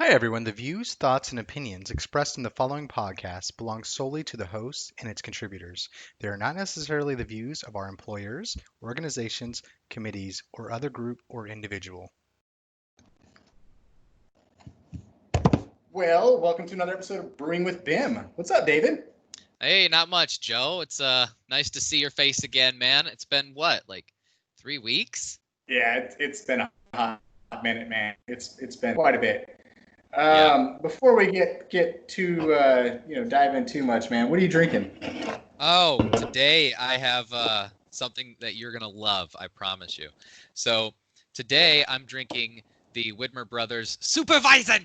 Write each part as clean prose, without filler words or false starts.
Hi, everyone. The views, thoughts, and opinions expressed in the following podcast belong solely to the host and its contributors. They are not necessarily the views of our employers, organizations, committees, or other group or individual. Well, welcome to another episode of Brewing with BIM. What's up, David? Hey, not much, Joe. It's nice to see your face again, man. It's been what, like 3 weeks? Yeah, it's been a hot minute, man. It's been quite a bit. Yeah. Before we get too dive in too much, man, what are you drinking? Oh, today I have something that you're gonna love, I promise you. So today I'm drinking the Widmer Brothers Supervising.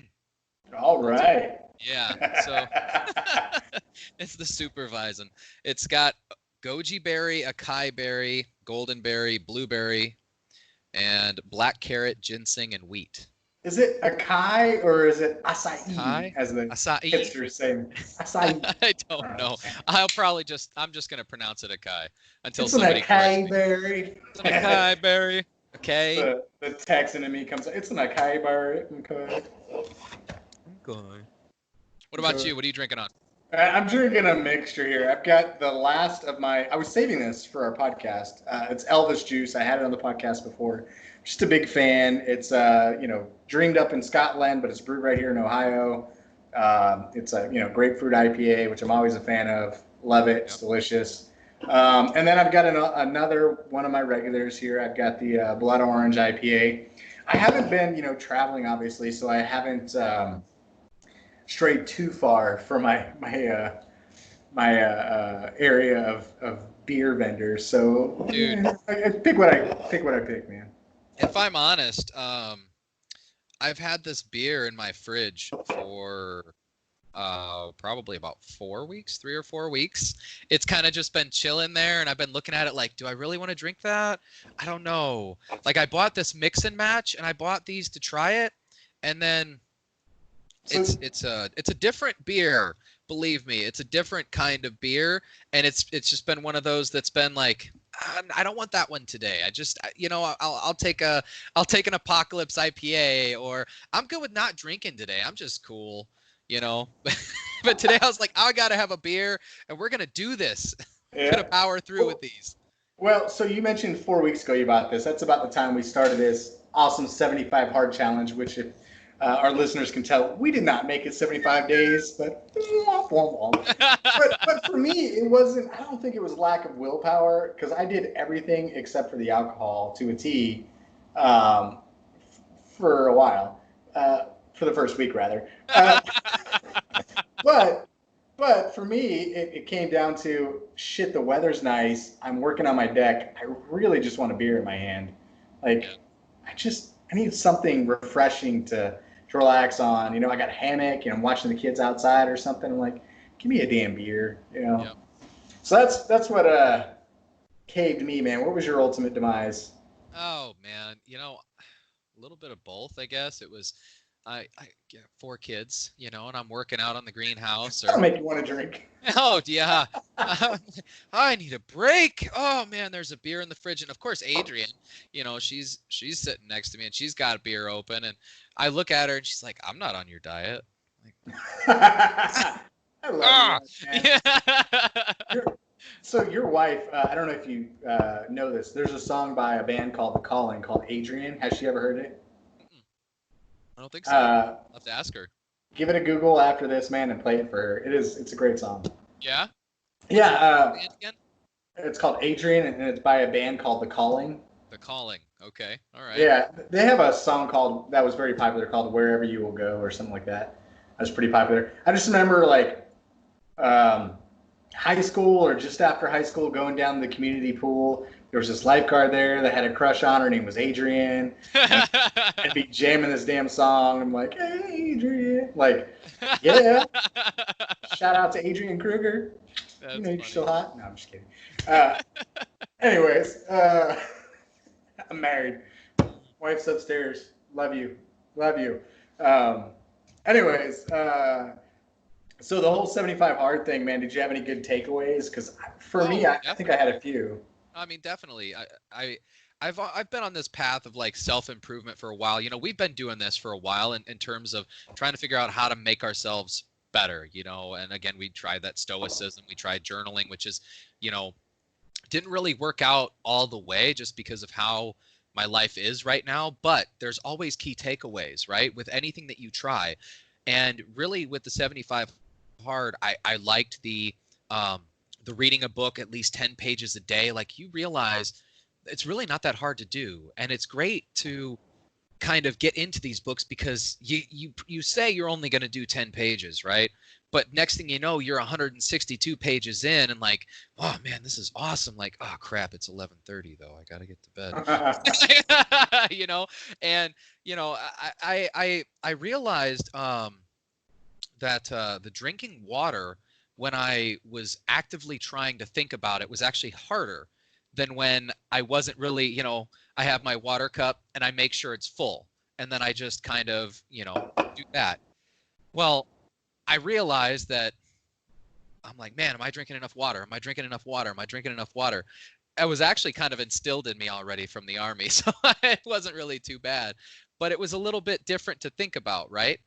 All right. Yeah. So it's the Supervising. It's got goji berry, acai berry, golden berry, blueberry, and black carrot, ginseng, and wheat. Is it acai or is it acai, Acai? as the Acai? hipsters say? Acai. I All don't right, know. man. I'm just gonna pronounce it acai until It's an somebody corrects acai me. berry. It's an acai berry. Okay. the Texan in me comes. It's an acai berry. Okay. Okay. What about you? What are you drinking on? I'm drinking a mixture here. I've got the last of my. I was saving this for our podcast. It's Elvis juice. I had it on the podcast before. Just a big fan. It's dreamed up in Scotland, but it's brewed right here in Ohio. It's a grapefruit IPA, which I'm always a fan of. Love it. It's Yep. delicious. And then I've got another one of my regulars here. I've got the blood orange IPA. I haven't been traveling obviously, so I haven't strayed too far from my area of beer vendors. So Dude, I pick what I pick, man. if I'm honest, I've had this beer in my fridge for probably about 4 weeks, 3 or 4 weeks. It's kind of just been chilling there, and I've been looking at it like, do I really want to drink that? I don't know. Like, I bought this mix and match, and I bought these to try it, and then So it's a different beer. Believe me, it's a different kind of beer, and it's just been one of those that's been like, I don't want that one today. I'll take an Apocalypse IPA, or I'm good with not drinking today. I'm just cool, you know. But today I was like, I gotta have a beer, and we're gonna do this. Gonna yeah. power through with these. Well, so you mentioned 4 weeks ago you bought this. That's about the time we started this awesome 75 hard challenge, which if our listeners can tell, we did not make it 75 days, but but for me, it wasn't. I don't think it was lack of willpower because I did everything except for the alcohol to a T um, for a while, for the first week rather. But for me, it came down to shit. The weather's nice. I'm working on my deck. I really just want a beer in my hand. Yeah. Like, I need something refreshing to relax on. I got a hammock. I'm watching the kids outside or something. I'm like, give me a damn beer. Yep. So that's what caved me, man. What was your ultimate demise? Oh man, a little bit of both, I guess. It was I get 4 kids, and I'm working out on the greenhouse That'll or make you want to drink. oh yeah. I need a break. Oh man, there's a beer in the fridge. And of course Adrian, she's sitting next to me and she's got a beer open and I look at her and she's like, I'm not on your diet. Like, I love ah you, man. yeah. So your wife, I don't know if you know this. There's a song by a band called The Calling called Adrian. Has she ever heard it? I don't think so. Uh, I'll have to ask her. Give it a Google after this, man, and play it for her. It's a great song. Yeah? Yeah, Band again? it's called Adrian, and it's by a band called The Calling. The Calling. Okay. All right. Yeah, they have a song called that was very popular called "Wherever You Will Go" or something like that. That's pretty popular. I just remember like um, high school or just after high school, going down the community pool. There was this lifeguard there that had a crush on her. Her name was Adrian. And I'd be jamming this damn song. I'm like, hey, Adrian. Like, yeah. Shout out to Adrian Kruger. That's You're funny. still hot. No, I'm just kidding. Anyways, I'm married. Wife's upstairs. Love you. Love you. Anyways, so the whole 75 hard thing, man, did you have any good takeaways? Because for me, I think I had a few. I mean, definitely. I've been on this path of like self-improvement for a while. You know, we've been doing this for a while in terms of trying to figure out how to make ourselves better, you know. And again, we tried that stoicism, we tried journaling, which is, you know, didn't really work out all the way just because of how my life is right now, but there's always key takeaways, right? With anything that you try. And really with the 75 hard, I liked the reading a book at least 10 pages a day. Like, you realize it's really not that hard to do. And it's great to kind of get into these books because you say you're only going to do 10 pages, right? But next thing you know, you're 162 pages in and like, oh man, this is awesome. Like, oh crap, it's 11:30 though. I got to get to bed. You know, and you know, I realized that the drinking water, when I was actively trying to think about it, was actually harder than when I wasn't really, you know, I have my water cup and I make sure it's full. And then I just kind of, you know, do that. Well, I realized that I'm like, man, am I drinking enough water? Am I drinking enough water? Am I drinking enough water? It was actually kind of instilled in me already from the Army. So it wasn't really too bad, but it was a little bit different to think about, right?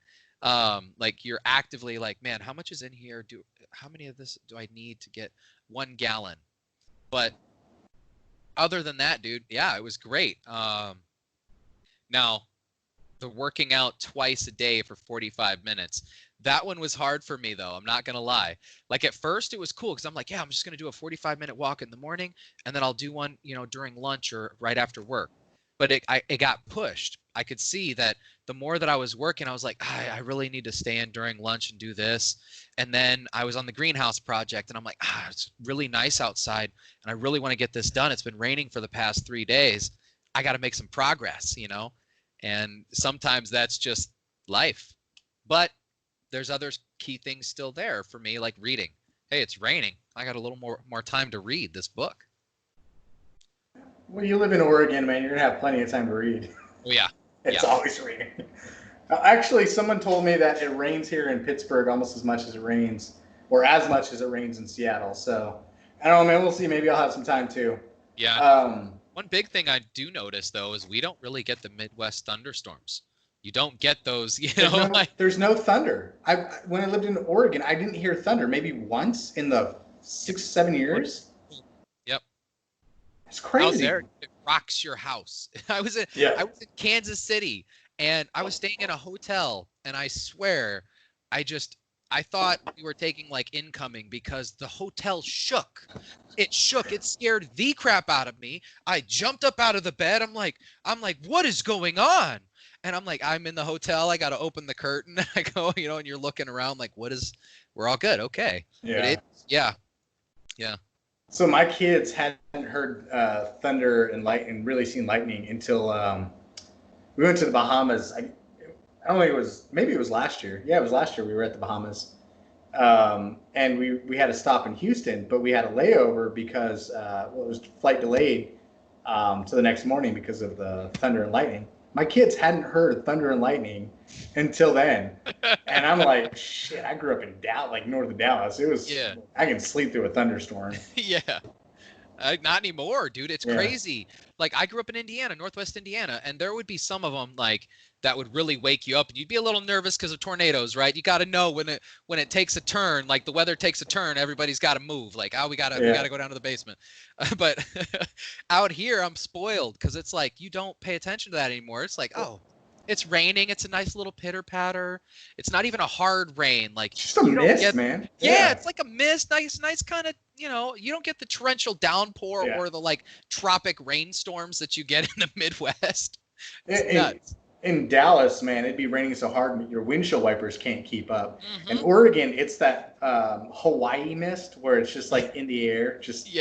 Like, you're actively like, man, how much is in here? How many of this do I need to get 1 gallon? But other than that, dude, yeah, it was great. Now, the working out twice a day for 45 minutes, that one was hard for me, though. I'm not going to lie. Like, at first, it was cool because I'm like, yeah, I'm just going to do a 45-minute walk in the morning, and then I'll do one, you know, during lunch or right after work. But it got pushed. I could see that the more that I was working, I was like, I really need to stay in during lunch and do this. And then I was on the greenhouse project, and I'm like, it's really nice outside, and I really want to get this done. It's been raining for the past 3 days. I got to make some progress, you know? And sometimes that's just life. But there's other key things still there for me, like reading. Hey, it's raining. I got a little more time to read this book. Well, you live in Oregon, man. You're gonna have plenty of time to read. Oh, yeah. It's always raining. Actually, someone told me that it rains here in Pittsburgh almost as much as it rains, or as much as it rains in Seattle. So I don't know, man. We'll see. Maybe I'll have some time too. Yeah. One big thing I do notice, though, is we don't really get the Midwest thunderstorms. You don't get those, you know. There's no thunder. When I lived in Oregon, I didn't hear thunder maybe once in the 6-7 years. Yep. It's crazy. Out there, it rocks your house. I was in Kansas City, and I was staying in a hotel, and I swear, I thought we were taking like incoming because the hotel shook. It shook. It scared the crap out of me. I jumped up out of the bed. I'm like, what is going on? And I'm like, I'm in the hotel. I got to open the curtain. I go, you know, and you're looking around like, we're all good. Okay. Yeah. Yeah. So my kids hadn't heard thunder and lightning, really seen lightning until we went to the Bahamas. I don't think maybe it was last year. Yeah, it was last year. We were at the Bahamas. And we had to stop in Houston, but we had a layover because it was flight delayed to the next morning because of the thunder and lightning. My kids hadn't heard thunder and lightning until then. And I'm like, shit, I grew up in Dallas, like north of Dallas. I can sleep through a thunderstorm. Yeah. Not anymore, dude. It's crazy. Like, I grew up in Indiana, Northwest Indiana, and there would be some of them like that would really wake you up, and you'd be a little nervous because of tornadoes, right? You got to know when it takes a turn, like the weather takes a turn, everybody's got to move. Like, we got to go down to the basement. But out here, I'm spoiled because it's like you don't pay attention to that anymore. It's like, oh, it's raining. It's a nice little pitter patter. It's not even a hard rain. Like, just a mist, man. Yeah, it's like a mist. Nice kind of, you know, you don't get the torrential downpour or the like tropic rainstorms that you get in the Midwest. It's nuts. In Dallas, man, it'd be raining so hard your windshield wipers can't keep up. In Oregon, it's that Hawaii mist where it's just like in the air, just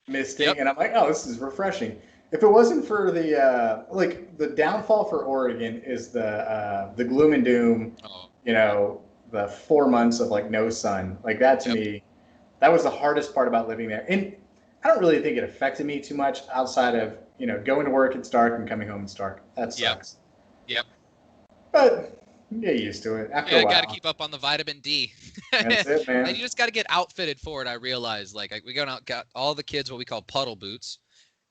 misting. And I'm like, oh, this is refreshing. If it wasn't for the downfall for Oregon is the gloom and doom, you know, the 4 months of like no sun. Like that to me, that was the hardest part about living there. And I don't really think it affected me too much outside of, you know, going to work it's dark and coming home it's dark. That sucks. Yep. But you get used to it after a while. Got to keep up on the vitamin D. That's it, man. And you just got to get outfitted for it. I realize, like we got all the kids what we call puddle boots,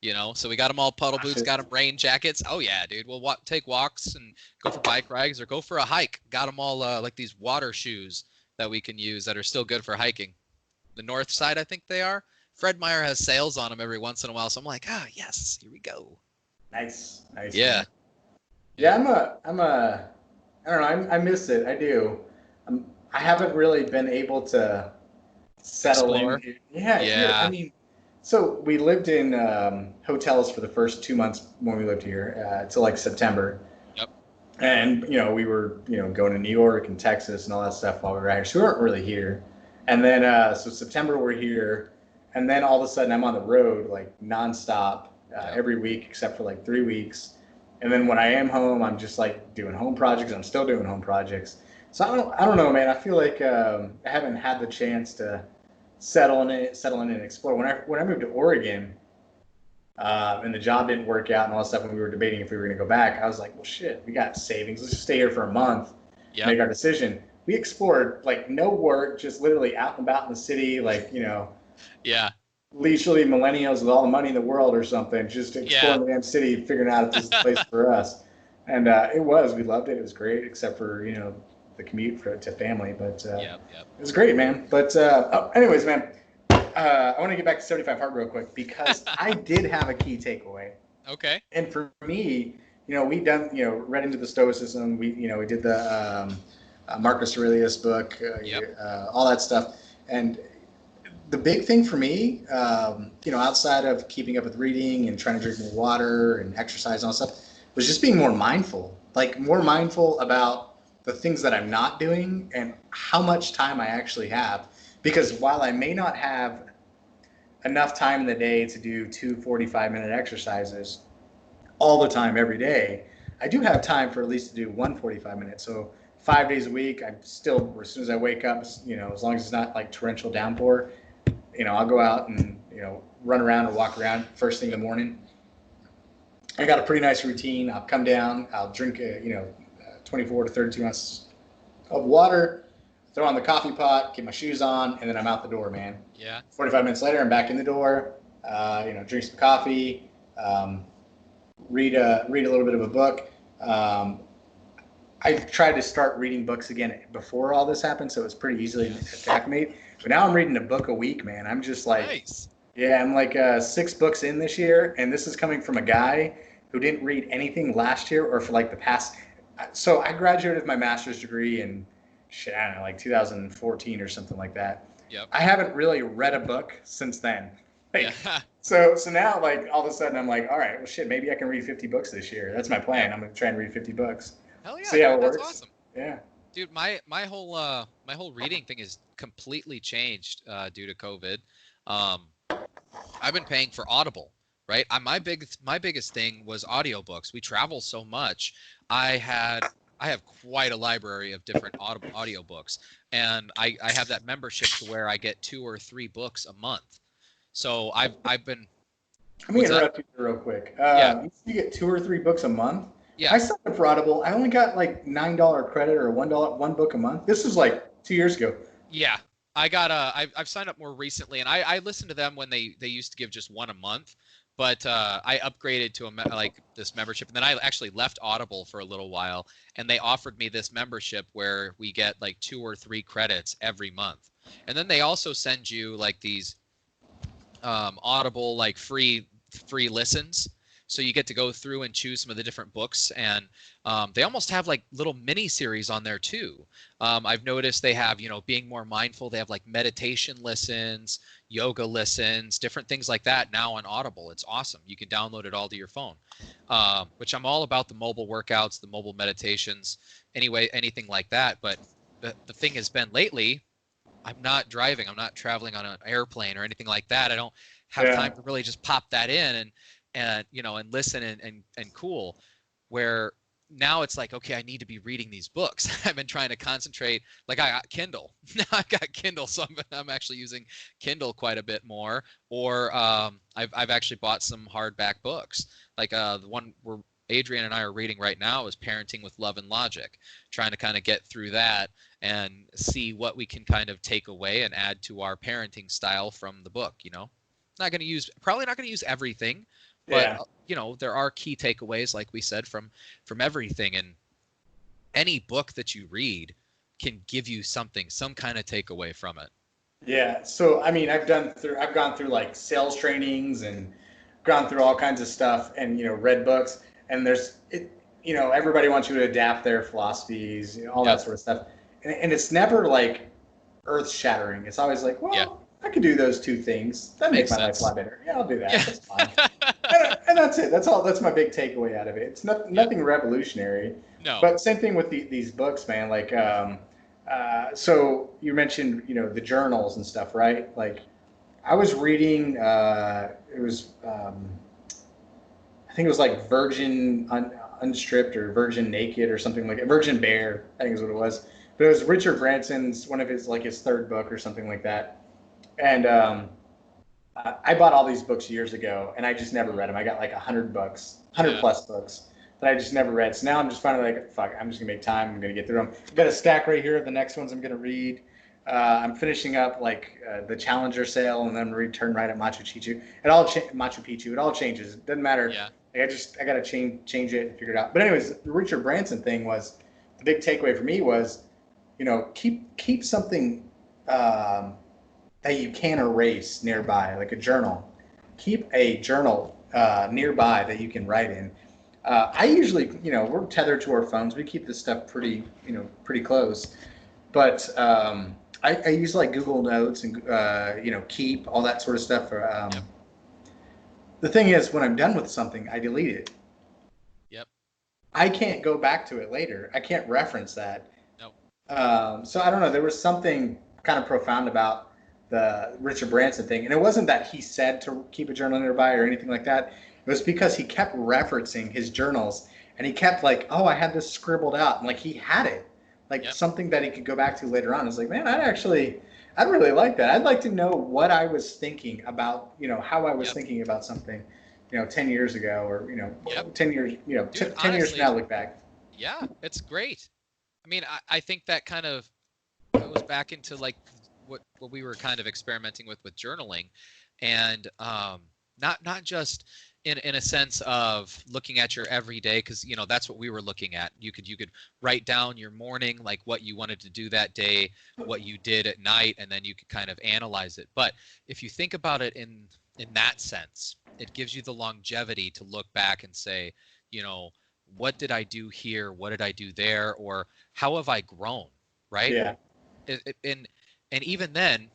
You know, so we got them all puddle Gosh, boots, got them rain jackets. Oh yeah, dude. We'll take walks and go for bike rides or go for a hike. Got them all like these water shoes that we can use that are still good for hiking. The north side, I think they are. Fred Meyer has sales on them every once in a while, so I'm like, yes, here we go. nice. Yeah. Man. Yeah, I don't know. I miss it. I do. I haven't really been able to settle Explore. in. Yeah, here. I Yeah. mean, so we lived in hotels for the first 2 months when we lived here till like September. Yep. And we were going to New York and Texas and all that stuff while we were here, so we weren't really here. And then so September we're here, and then all of a sudden I'm on the road like nonstop every week except for like 3 weeks. And then when I am home, I'm just like doing home projects. I'm still doing home projects. So I don't know, man. I feel like I haven't had the chance to settle in and explore. When I moved to Oregon, and the job didn't work out and all that stuff, when we were debating if we were going to go back, I was like, well, shit, we got savings. Let's just stay here for a month, make our decision. We explored, like, no work, just literally out and about in the city, like, Yeah. leisurely millennials with all the money in the world or something, just exploring the damn city, figuring out if this is the place for us. And we loved it. It was great, except for, the commute to family. But it was great, man. But anyways, man, I want to get back to 75 Hard real quick because I did have a key takeaway. Okay. And for me, we done, read into the Stoicism. We did the Marcus Aurelius book, all that stuff. And the big thing for me, outside of keeping up with reading and trying to drink more water and exercise and all that stuff, was just being more mindful, about the things that I'm not doing and how much time I actually have. Because while I may not have enough time in the day to do 2 45-minute exercises all the time every day, I do have time for at least to do 1 45-minute. So 5 days a week, I'm still, as soon as I wake up, as long as it's not like torrential downpour, I'll go out and, run around or walk around first thing in the morning. I got a pretty nice routine. I'll come down, I'll drink, 24 to 32 ounces of water, throw on the coffee pot, get my shoes on, and then I'm out the door, man. Yeah. 45 minutes later, I'm back in the door, drink some coffee, read a little bit of a book. I tried to start reading books again before all this happened, so it was pretty easily to acclimate. But now I'm reading a book a week, man. I'm just like, nice. Yeah, I'm like 6 books in this year, and this is coming from a guy who didn't read anything last year or for like the past. So I graduated with my master's degree in, I don't know, like 2014 or something like that. Yep. I haven't really read a book since then. So now, like, all of a sudden I'm like, all right, well, shit, maybe I can read 50 books this year. That's my plan. I'm going to try and read 50 books. Hell yeah, See how it that's works. awesome. Yeah. Dude, my whole reading thing is completely changed due to COVID. I've been paying for Audible, right? My biggest thing was audiobooks. We travel so much. I have quite a library of different audiobooks, and I have that membership to where I get 2 or 3 books a month. So I've been. Let me interrupt you real quick. You get 2 or 3 books a month. Yeah. I signed up for Audible. I only got like $9 credit or one book a month. This was like 2 years ago. Yeah. I've signed up more recently, and I listened to them when they used to give just one a month, but I upgraded to this membership, and then I actually left Audible for a little while, and they offered me this membership where we get like 2 or 3 credits every month, and then they also send you like these Audible like free listens. So you get to go through and choose some of the different books, and they almost have like little mini series on there too. I've noticed they have, being more mindful. They have like meditation listens, yoga listens, different things like that now on Audible. It's awesome. You can download it all to your phone, which I'm all about the mobile workouts, the mobile meditations, anything like that. But the thing has been lately, I'm not driving. I'm not traveling on an airplane or anything like that. I don't have time to really just pop that in and listen and cool, where now it's like, okay, I need to be reading these books. I've been trying to concentrate. Like I got Kindle. Now I got Kindle, so I'm actually using Kindle quite a bit more. Or I've actually bought some hardback books. Like the one where Adrian and I are reading right now is Parenting with Love and Logic, trying to kind of get through that and see what we can kind of take away and add to our parenting style from the book. Probably not going to use everything, But Yeah. there are key takeaways, like we said, from everything, and any book that you read can give you something, some kind of takeaway from it. Yeah. So I mean, I've gone through like sales trainings and gone through all kinds of stuff and read books and everybody wants you to adapt their philosophies, all that Yep. sort of stuff. And it's never like earth shattering. It's always like, Yeah. well, I could do those two things. That make Makes my life a sense. lot better. Yeah, I'll do that. Yeah. That's fine. And that's it. That's all. That's my big takeaway out of it. It's Yep. nothing revolutionary, No. but same thing with these books, man. Like, so you mentioned, the journals and stuff, right? Like, I was reading. It was, I think it was like Unstripped or Virgin Naked or something like it. Virgin Bear, I think is what it was. But it was Richard Branson's one of his third book or something like that. And I bought all these books years ago, and I just never read them. I got like 100 books, 100 Yeah. plus books that I just never read. So now I'm just finally like, fuck, I'm just gonna make time. I'm gonna get through them. I've got a stack right here of the next ones I'm gonna read. I'm finishing up like the Challenger sale, and then return right at Machu Picchu. Machu Picchu. It all changes. It doesn't matter. Yeah. Like, I gotta change it and figure it out. But anyways, the Richard Branson thing was the big takeaway for me was, keep something that you can erase nearby, like a journal. Keep a journal nearby that you can write in. I usually, we're tethered to our phones. We keep this stuff pretty close. But I use like Google Notes and Keep all that sort of stuff. Yep. The thing is, when I'm done with something, I delete it. Yep. I can't go back to it later. I can't reference that. Nope. So I don't know. There was something kind of profound about the Richard Branson thing, and it wasn't that he said to keep a journal nearby or anything like that. It was because he kept referencing his journals, and he kept like, "Oh, I had this scribbled out," and like he had it, like Yep. something that he could go back to later on. It's like, man, I'd really like that. I'd like to know what I was thinking about, how I was Yep. thinking about something, 10 years ago, or Yep. 10 years, Dude, 10 years from honestly, now, look back. yeah, it's great. I mean, I think that kind of goes back into like what we were kind of experimenting with journaling, and not just in a sense of looking at your everyday, because that's what we were looking at. You could write down your morning, like what you wanted to do that day, what you did at night, and then you could kind of analyze it. But if you think about it in that sense, it gives you the longevity to look back and say, what did I do here? What did I do there? Or how have I grown? Right? Yeah. And even then,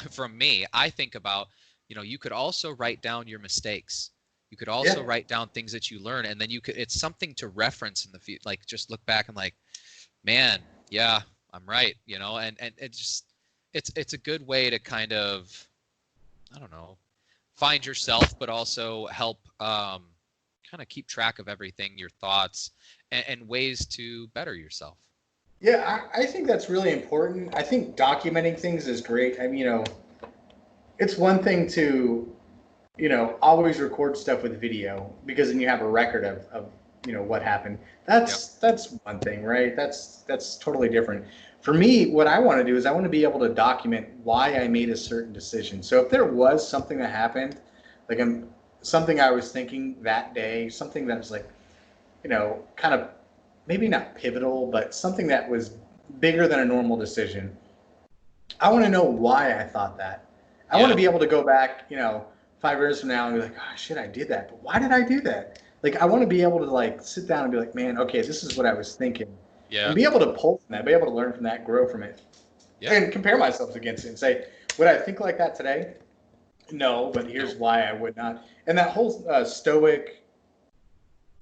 from me, I think about, you could also write down your mistakes. You could also Yeah. write down things that you learn, and then it's something to reference in the future. Like, just look back and like, man, yeah, I'm right. And it's a good way to kind of, I don't know, find yourself, but also help kind of keep track of everything, your thoughts, and ways to better yourself. Yeah, I think that's really important. I think documenting things is great. I mean, it's one thing to, always record stuff with video because then you have a record of what happened. Yep. That's one thing, right? That's totally different. For me, what I want to do is I want to be able to document why I made a certain decision. So if there was something that happened, like something I was thinking that day, something that was like, kind of maybe not pivotal, but something that was bigger than a normal decision. I want to know why I thought that. I want to Yeah. be able to go back, 5 years from now and be like, oh shit, I did that. But why did I do that? Like, I want to be able to like sit down and be like, man, okay, this is what I was thinking, and Yeah. be able to pull from that, be able to learn from that, grow from it, Yeah. and compare myself against it and say, would I think like that today? No, but here's No. why I would not. And that whole stoic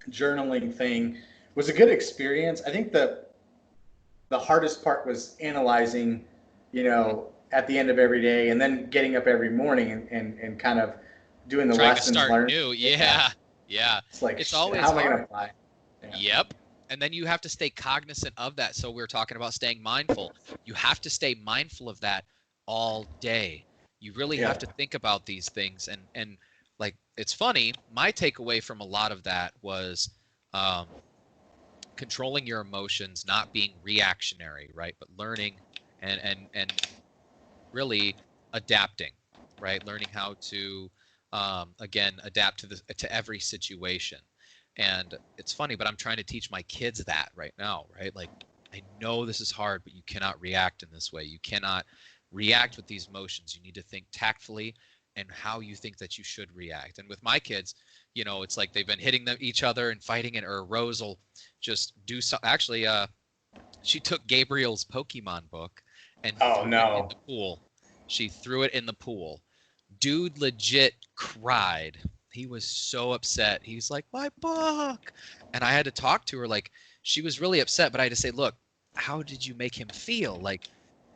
journaling thing was a good experience. I think the hardest part was analyzing, at the end of every day and then getting up every morning and kind of doing the Trying to lessons start learned. new. Yeah. Yeah. Yeah. It's like, It's shit, always how am I going to hard. apply? Yeah. Yep. And then you have to stay cognizant of that. So we're talking about staying mindful. You have to stay mindful of that all day. You really Yeah. have to think about these things. And like, it's funny, my takeaway from a lot of that was um, controlling your emotions, not being reactionary, right? But learning and really adapting, right? Learning how to again, adapt to every situation. And it's funny, but I'm trying to teach my kids that right now, right? Like, I know this is hard, but you cannot react in this way. You cannot react with these emotions. You need to think tactfully and how you think that you should react. And with my kids, it's like they've been hitting each other and fighting it, or Rose will just do so. Actually, she took Gabriel's Pokemon book and Oh threw it in no. the pool. She threw it in the pool. Dude legit cried. He was so upset. He's like, my book. And I had to talk to her. Like, she was really upset, but I had to say, look, how did you make him feel? Like,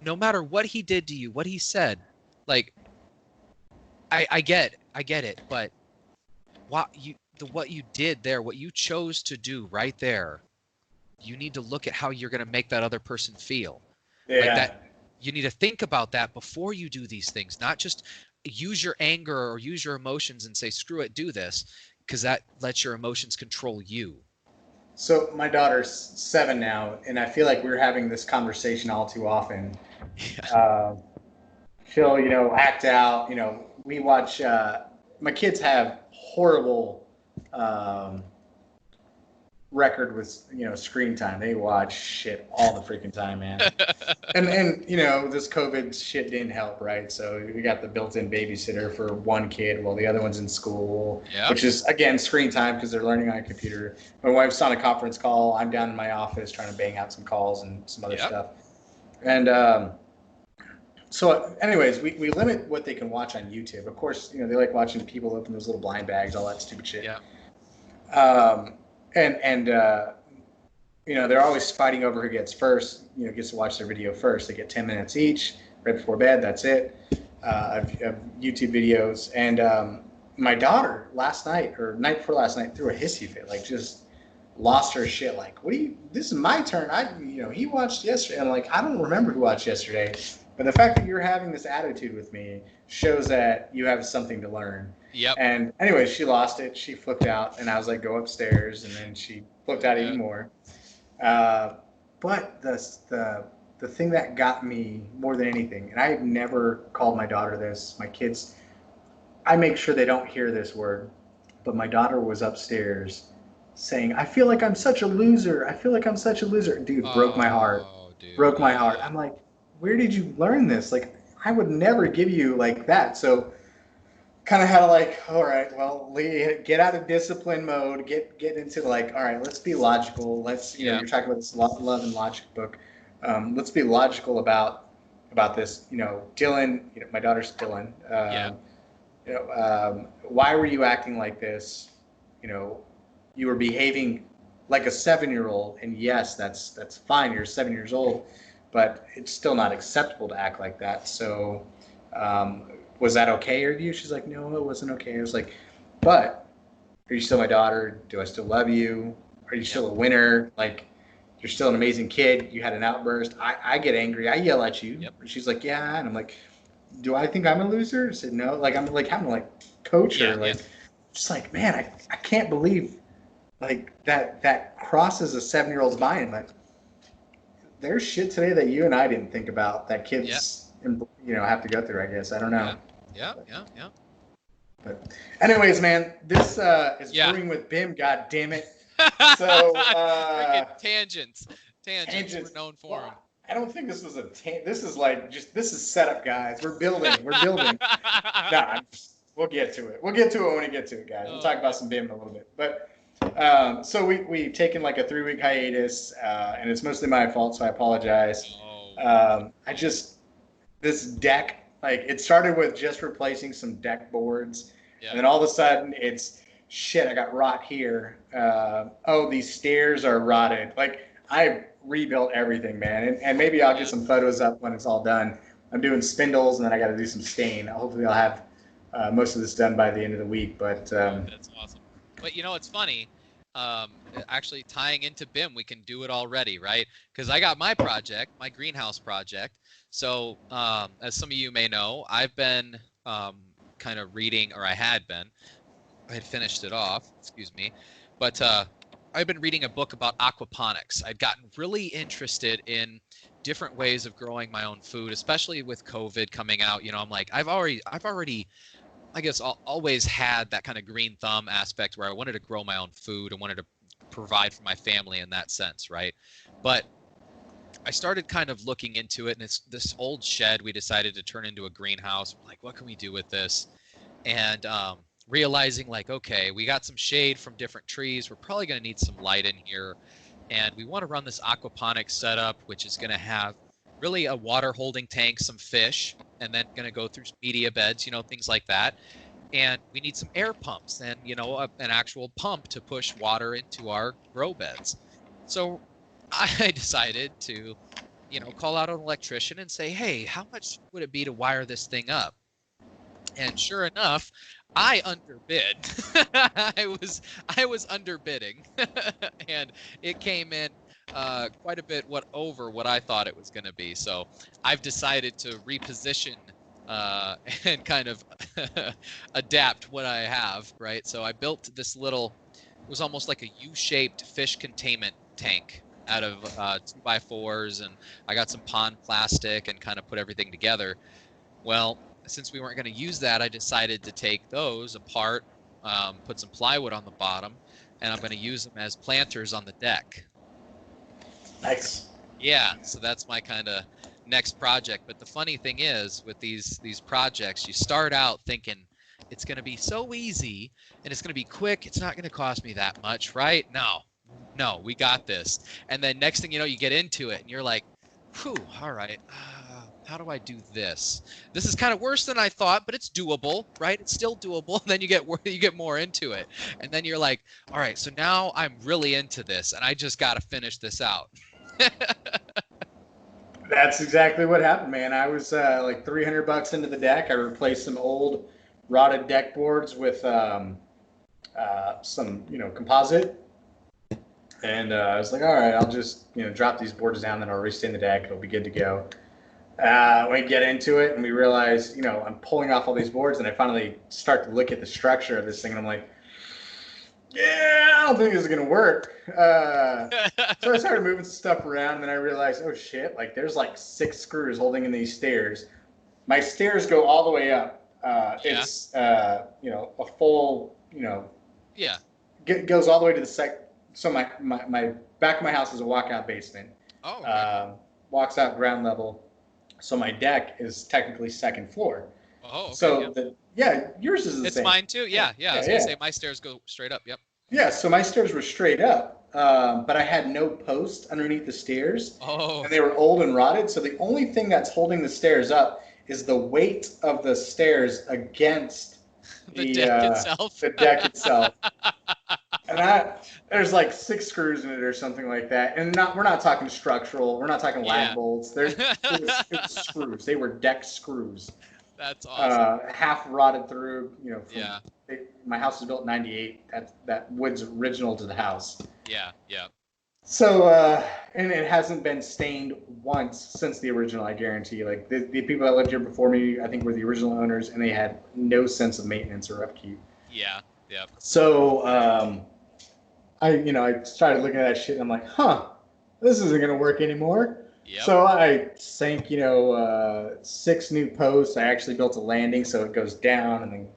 no matter what he did to you, what he said, like, I get it, but what you did there, what you chose to do right there, you need to look at how you're going to make that other person feel. Yeah. Like that, you need to think about that before you do these things, not just use your anger or use your emotions and say, screw it, do this, because that lets your emotions control you. So my daughter's 7 now, and I feel like we're having this conversation all too often. Yeah. She'll, act out. We watch. My kids have horrible record with screen time. They watch shit all the freaking time, man. and this COVID shit didn't help, right? So we got the built-in babysitter for one kid while the other one's in school, Yep. which is again screen time because they're learning on a computer. My wife's on a conference call. I'm down in my office trying to bang out some calls and some other stuff. And so anyways, we limit what they can watch on YouTube. Of course, they like watching people open those little blind bags, all that stupid shit. Yeah. They're always fighting over who gets first, gets to watch their video first. They get 10 minutes each right before bed. That's it, of YouTube videos. And my daughter last night or night before last night threw a hissy fit, like just lost her shit. Like, this is my turn. He watched yesterday. And I'm like, I don't remember who watched yesterday. But the fact that you're having this attitude with me shows that you have something to learn. Yep. And anyway, she lost it. She flipped out, and I was like, go upstairs. And then she flipped out even more. But the thing that got me more than anything, and I have never called my daughter this, my kids, I make sure they don't hear this word, but my daughter was upstairs saying, I feel like I'm such a loser. I feel like I'm such a loser. Dude, broke my heart. Dude. Broke my heart. I'm like, where did you learn this? Like, I would never give you like that. So kind of had to like, all right, well, get out of discipline mode, get into like, all right, let's be logical. Let's, you're talking about this love and logic book. Let's be logical about this. Dylan, my daughter's Dylan. Why were you acting like this? You were behaving like a 7-year-old, and yes, that's fine. You're 7 years old, but it's still not acceptable to act like that. So, was that okay with you? She's like, no, it wasn't okay. I was like, but are you still my daughter? Do I still love you? Are you still a winner? Like, you're still an amazing kid. You had an outburst. I get angry. I yell at you. Yep. She's like, yeah. And I'm like, do I think I'm a loser? I said, no. Like, I'm like having to like coach her. Like, just like, man, I can't believe like that crosses a 7-year-old's mind. Like, there's shit today that you and I didn't think about that kids, have to go through, I guess. I don't know. Yeah. But anyways, man, this is Brewing with BIM, god damn it. So tangents we're known for them. I don't think this was this is like this is setup, guys. We're building. Nah, we'll get to it. We'll get to it when we get to it, guys. We'll talk about some BIM in a little bit. But so we've taken like a 3-week hiatus, and it's mostly my fault, so I apologize. This deck, like, it started with just replacing some deck boards, and then all of a sudden it's shit. I got rot here. These stairs are rotted. Like, I rebuilt everything, man, and maybe I'll get some photos up when it's all done. I'm doing spindles, and then I got to do some stain. Hopefully, I'll have most of this done by the end of the week. But that's awesome. But it's funny. Actually, tying into BIM, we can do it already, right? Because I got my project, my greenhouse project. So, as some of you may know, I've been kind of reading, or I had finished it off, but I've been reading a book about aquaponics. I'd gotten really interested in different ways of growing my own food, especially with COVID coming out. I'm like, I've already I guess, always had that kind of green thumb aspect where I wanted to grow my own food. I wanted to provide for my family in that sense, right? But I started kind of looking into it, and it's this old shed we decided to turn into a greenhouse. We're like, what can we do with this? And realizing like, okay, we got some shade from different trees. We're probably going to need some light in here. And we want to run this aquaponics setup, which is going to have really a water holding tank, some fish, and then going to go through media beds, things like that. And we need some air pumps and, an actual pump to push water into our grow beds. So I decided to, call out an electrician and say, hey, how much would it be to wire this thing up? And sure enough, I underbid. I was underbidding, and it came in quite a bit over what I thought it was going to be. So I've decided to reposition and kind of adapt what I have, right? So I built this little, it was almost like a U-shaped fish containment tank out of 2x4s, and I got some pond plastic and kind of put everything together. Well, since we weren't going to use that, I decided to take those apart, put some plywood on the bottom, and I'm going to use them as planters on the deck. Nice. Yeah, so that's my kind of next project. But the funny thing is, with these projects, you start out thinking it's going to be so easy and it's going to be quick. It's not going to cost me that much, right? No, we got this. And then next thing you know, you get into it and you're like, whew, all right. How do I do this? This is kind of worse than I thought, but it's doable, right? It's still doable. And then you get more into it, and then you're like, all right, so now I'm really into this, and I just got to finish this out. That's exactly what happened, man. I was like $300 into the deck. I replaced some old rotted deck boards with some, composite. And I was like, all right, I'll just, drop these boards down, then I'll restain the deck. It'll be good to go. We get into it and we realize, I'm pulling off all these boards, and I finally start to look at the structure of this thing, and I'm like, yeah, I don't think this is going to work. So I started moving stuff around, and then I realized, oh shit, like there's like 6 screws holding in these stairs. My stairs go all the way up. It's, a full, Yeah. Goes all the way to the so my back of my house is a walkout basement. Oh, okay. Walks out ground level. So my deck is technically second floor. Oh, okay. So yours is the same. It's mine too. Yeah. I was gonna say my stairs go straight up. Yep. Yeah, so my stairs were straight up, but I had no post underneath the stairs. Oh. And they were old and rotted. So the only thing that's holding the stairs up is the weight of the stairs against the deck itself. The deck itself. And there's like 6 screws in it or something like that. And we're not talking structural. We're not talking lag bolts. It was screws. They were deck screws. That's awesome. Half rotted through. My house was built in '98. That wood's original to the house. Yeah. So and it hasn't been stained once since the original. I guarantee. Like the people that lived here before me, I think were the original owners, and they had no sense of maintenance or upkeep. Yeah. So I started looking at that shit, and I'm like, this isn't gonna work anymore. Yep. So I sank 6 new posts. I actually built a landing, so it goes down, and then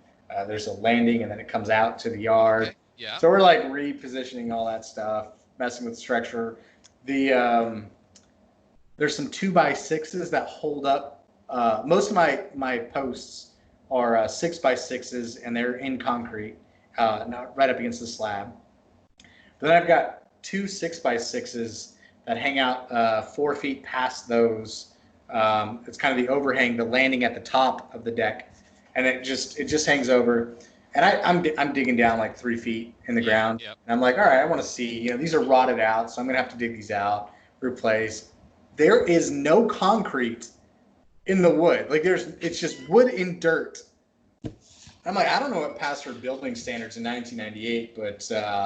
there's a landing, and then it comes out to the yard. Okay. Yeah. So we're like repositioning all that stuff, messing with structure. There's some 2x6s that hold up. Most of my posts are 6x6s, and they're in concrete, not right up against the slab. But then I've got 2 6x6s that hang out 4 feet past those. It's kind of the overhang, the landing at the top of the deck, and it just hangs over. And I'm digging down like 3 feet in the ground. Yep. And I'm like, all right, I want to see. These are rotted out, so I'm gonna have to dig these out, replace. There is no concrete in the wood. Like it's just wood in dirt. I'm like, I don't know what passed for building standards in 1998, but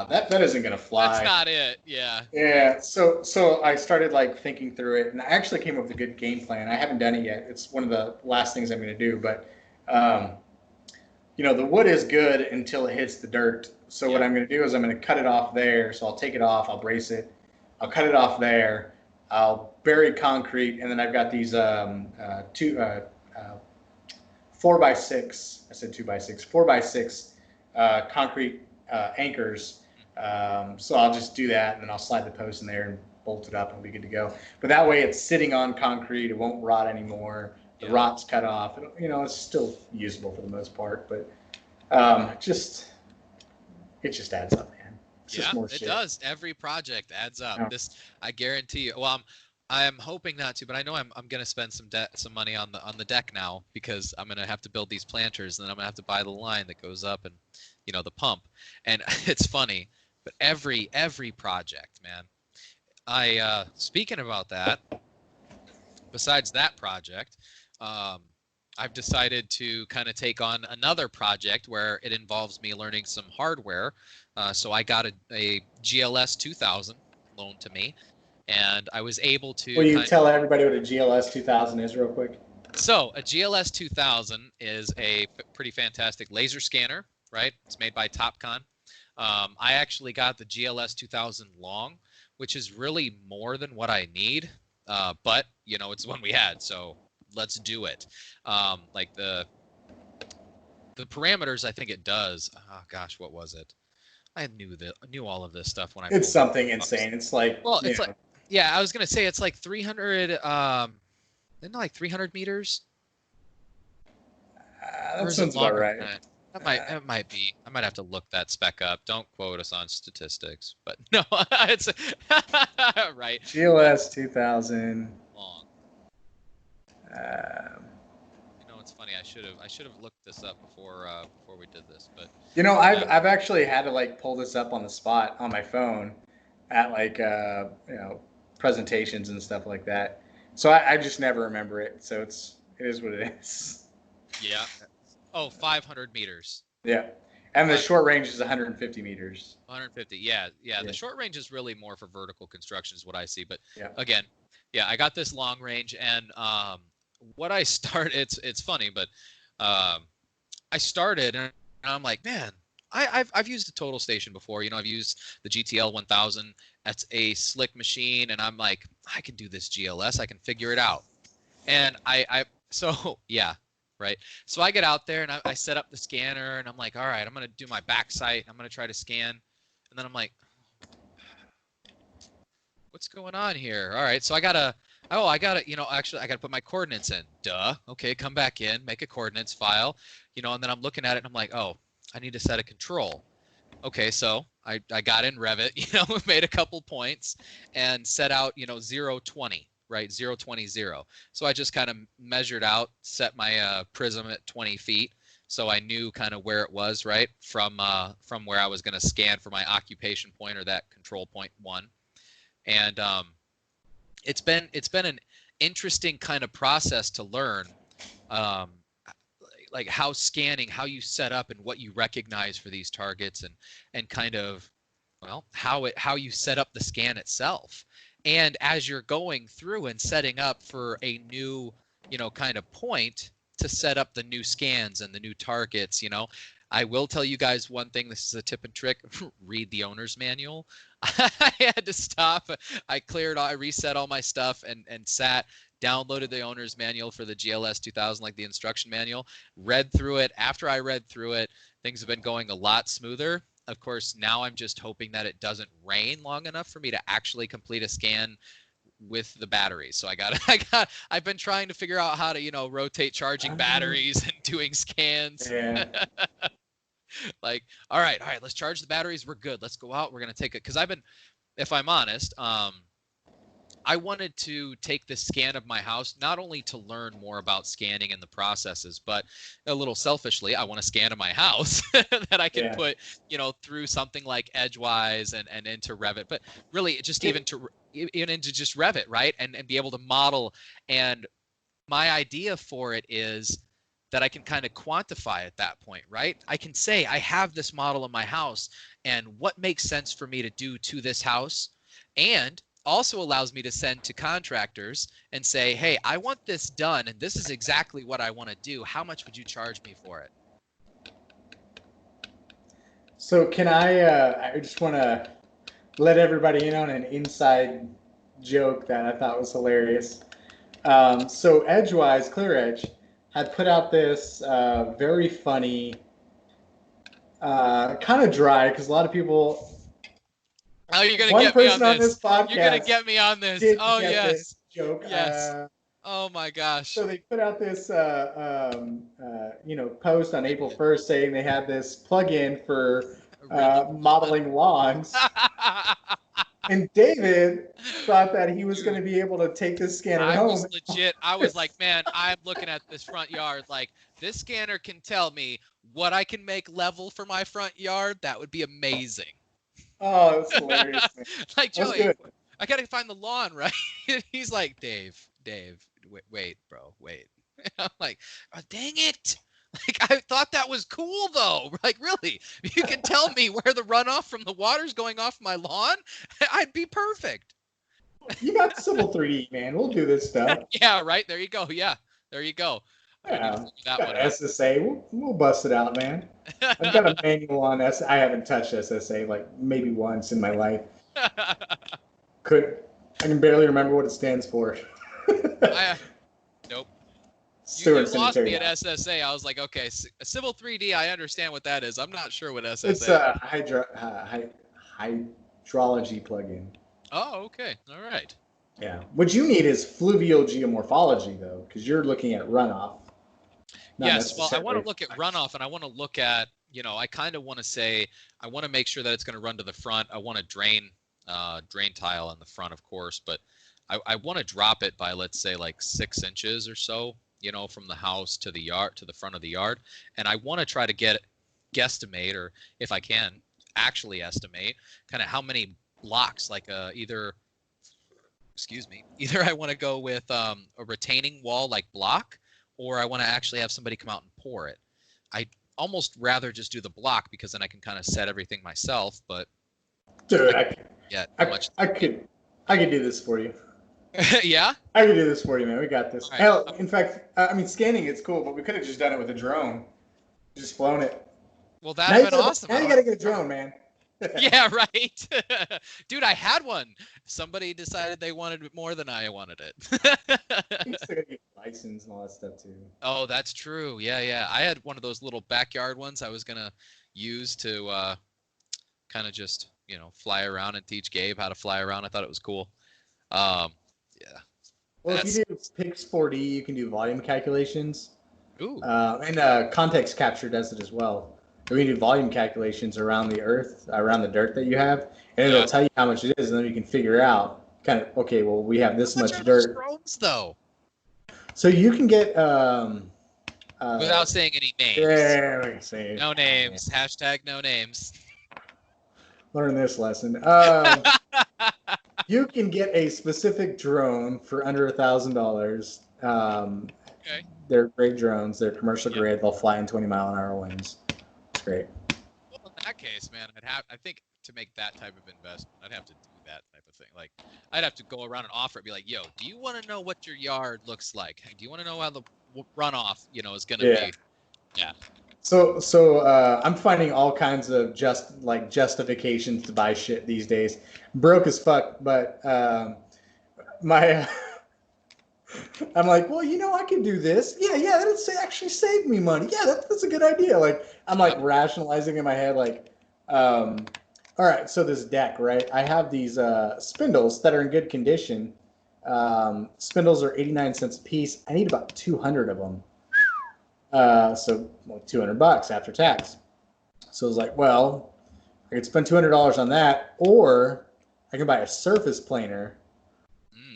that isn't gonna fly. That's not it. Yeah. Yeah. So I started like thinking through it, and I actually came up with a good game plan. I haven't done it yet. It's one of the last things I'm gonna do, but the wood is good until it hits the dirt. So what I'm gonna do is I'm gonna cut it off there. So I'll take it off. I'll brace it. I'll cut it off there. I'll bury concrete, and then I've got these 4 4x6. I said 2x6. 4x6 concrete anchors. So I'll just do that, and then I'll slide the post in there and bolt it up, and we'll be good to go. But that way, it's sitting on concrete. It won't rot anymore. The rot's cut off. You know, it's still usable for the most part, but it just adds up, man. It's just more shit. It does. Every project adds up. Yeah. This, I guarantee you. Well, I'm hoping not to, but I know I'm gonna spend some money on the deck now, because I'm gonna have to build these planters, and then I'm gonna have to buy the line that goes up, and you know, the pump. And it's funny, but every project, man. I speaking about that, besides that project, I've decided to kind of take on another project where it involves me learning some hardware. So I got a GLS 2000 loaned to me, and I was able to. Will you tell everybody what a GLS 2000 is real quick? So a GLS 2000 is a pretty fantastic laser scanner, right? It's made by Topcon. I actually got the GLS 2000 long, which is really more than what I need, but you know, it's the one we had, so let's do it. Like the parameters, I think it does. Oh gosh, what was it? I knew all of this stuff when I. It's something insane. It's like, well, it's like, yeah, I was gonna say it's like 300. Isn't it like 300 meters? That sounds about right. It might be. I might have to look that spec up. Don't quote us on statistics, but no, it's right. GLS 2000. Long. You know, it's funny. I should have looked this up before we did this, but you know, I've actually had to like pull this up on the spot on my phone at like you know, presentations and stuff like that. So I just never remember it. So it is what it is. Yeah. Oh, 500 meters. Yeah. And the short range is 150 meters. 150. Yeah. The short range is really more for vertical construction is what I see. But again, yeah, I got this long range, and what I start, it's funny, but I started and I'm like, man, I've used a total station before. You know, I've used the GTL 1000. That's a slick machine, and I'm like, I can do this GLS. I can figure it out. And so yeah. Right. So I get out there and I set up the scanner, and I'm like, all right, I'm going to do my back sight. I'm going to try to scan. And then I'm like, what's going on here? All right. So I got to, you know, actually I got to put my coordinates in. Duh. Okay. Come back in, make a coordinates file, you know, and then I'm looking at it and I'm like, oh, I need to set a control. Okay. So I got in Revit, you know, made a couple points and set out, you know, 020. Right, 0, 20, 0. So I just kind of measured out, set my prism at 20 feet, so I knew kind of where it was, right, from where I was going to scan for my occupation point, or that control point 1. And it's been an interesting kind of process to learn, like how you set up and what you recognize for these targets, and kind of, well, how you set up the scan itself. And as you're going through and setting up for a new, you know, kind of point to set up the new scans and the new targets, you know, I will tell you guys one thing. This is a tip and trick. Read the owner's manual. I had to stop. I reset all my stuff and downloaded the owner's manual for the GLS 2000, like the instruction manual, read through it. After I read through it, things have been going a lot smoother. Of course, now I'm just hoping that it doesn't rain long enough for me to actually complete a scan with the batteries. So I've been trying to figure out how to, you know, rotate charging batteries and doing scans. Yeah. Like, all right, let's charge the batteries. We're good. Let's go out. We're going to take it. Because if I'm honest, I wanted to take the scan of my house, not only to learn more about scanning and the processes, but a little selfishly, I want to scan of my house that I can put, you know, through something like Edgewise and into Revit, but really just even into just Revit, right? And be able to model. And my idea for it is that I can kind of quantify at that point, right? I can say, I have this model of my house and what makes sense for me to do to this house, and also allows me to send to contractors and say, hey, I want this done, and this is exactly what I want to do. How much would you charge me for it? So can I just want to let everybody in on an inside joke that I thought was hilarious. So Edgewise, Clear Edge, had put out this very funny, kind of dry, because a lot of people. Oh, you're gonna One get me on person on this. this podcast You're gonna get me on this. did Oh get this yes, joke. yes. Oh my gosh. So they put out this, post on April 1st saying they had this plug-in for modeling lawns. And David thought that he was going to be able to take this scanner I home. was legit. I was like, man, I'm looking at this front yard. Like, this scanner can tell me what I can make level for my front yard. That would be amazing. Oh, that's hilarious, man. Like, That's Joey, good. I gotta find the lawn, right? And he's like, Dave, wait, bro, wait. And I'm like, oh, dang it. Like, I thought that was cool, though. Like, really? If you can tell me where the runoff from the water's going off my lawn, I'd be perfect. You got Civil 3D, man. We'll do this stuff. Yeah, right. There you go. Yeah, there you go. Yeah, got SSA. We'll bust it out, man. I've got a manual on SSA. I haven't touched SSA like maybe once in my life. I can barely remember what it stands for. Nope. You lost me at SSA. I was like, okay, Civil 3D, I understand what that is. I'm not sure what SSA is. It's a hydrology plugin. Oh, okay. All right. Yeah. What you need is fluvial geomorphology, though, because you're looking at runoff. Yes. Well, I want to look at runoff, and I want to look at, I kind of want to say, I want to make sure that it's going to run to the front. I want to drain tile on the front, of course, but I want to drop it by, let's say, like 6 inches or so, from the house to the yard, to the front of the yard. And I want to try to guesstimate, or if I can actually estimate kind of how many blocks, like either I want to go with a retaining wall like block, or I want to actually have somebody come out and pour it. I almost rather just do the block, because then I can kind of set everything myself. But dude, I could do this for you. Yeah, I could do this for you, man. We got this. Right. Hell, in fact, scanning it's cool, but we could have just done it with a drone, just flown it. Well, that'd been awesome. Now you gotta get a drone, man. Yeah, right. Dude, I had one. Somebody decided they wanted it more than I wanted it. You still gotta get a license and all that stuff too. Oh, that's true. Yeah. I had one of those little backyard ones I was gonna use to kind of just fly around and teach Gabe how to fly around. I thought it was cool. Yeah. Well, if you do Pix 4D, you can do volume calculations. Ooh. And context capture does it as well. We can do volume calculations around the earth, around the dirt that you have, and it'll tell you how much it is, and then you can figure out okay, well, we have this much dirt. Drones, though? So you can get without saying any names. Yeah, let me see. No names. Yeah. Hashtag no names. Learn this lesson. You can get a specific drone for under $1,000. Okay. They're great drones. They're commercial grade. They'll fly in 20-mile-an-hour winds. It's great. Well, in that case, man, I think to make that type of investment, I'd have to do that type of thing. Like, I'd have to go around and offer it, be like, yo, do you want to know what your yard looks like? Do you want to know how the runoff, is going to be? Yeah. So I'm finding all kinds of justifications to buy shit these days. Broke as fuck, but I'm like, well, I can do this. Yeah, that'll actually save me money. Yeah, that's a good idea. Like, I'm like rationalizing in my head, like, all right, so this deck, right? I have these spindles that are in good condition. Spindles are 89 cents a piece. I need about 200 of them. So $200 after tax. So I was like, well, I could spend $200 on that, or I can buy a surface planer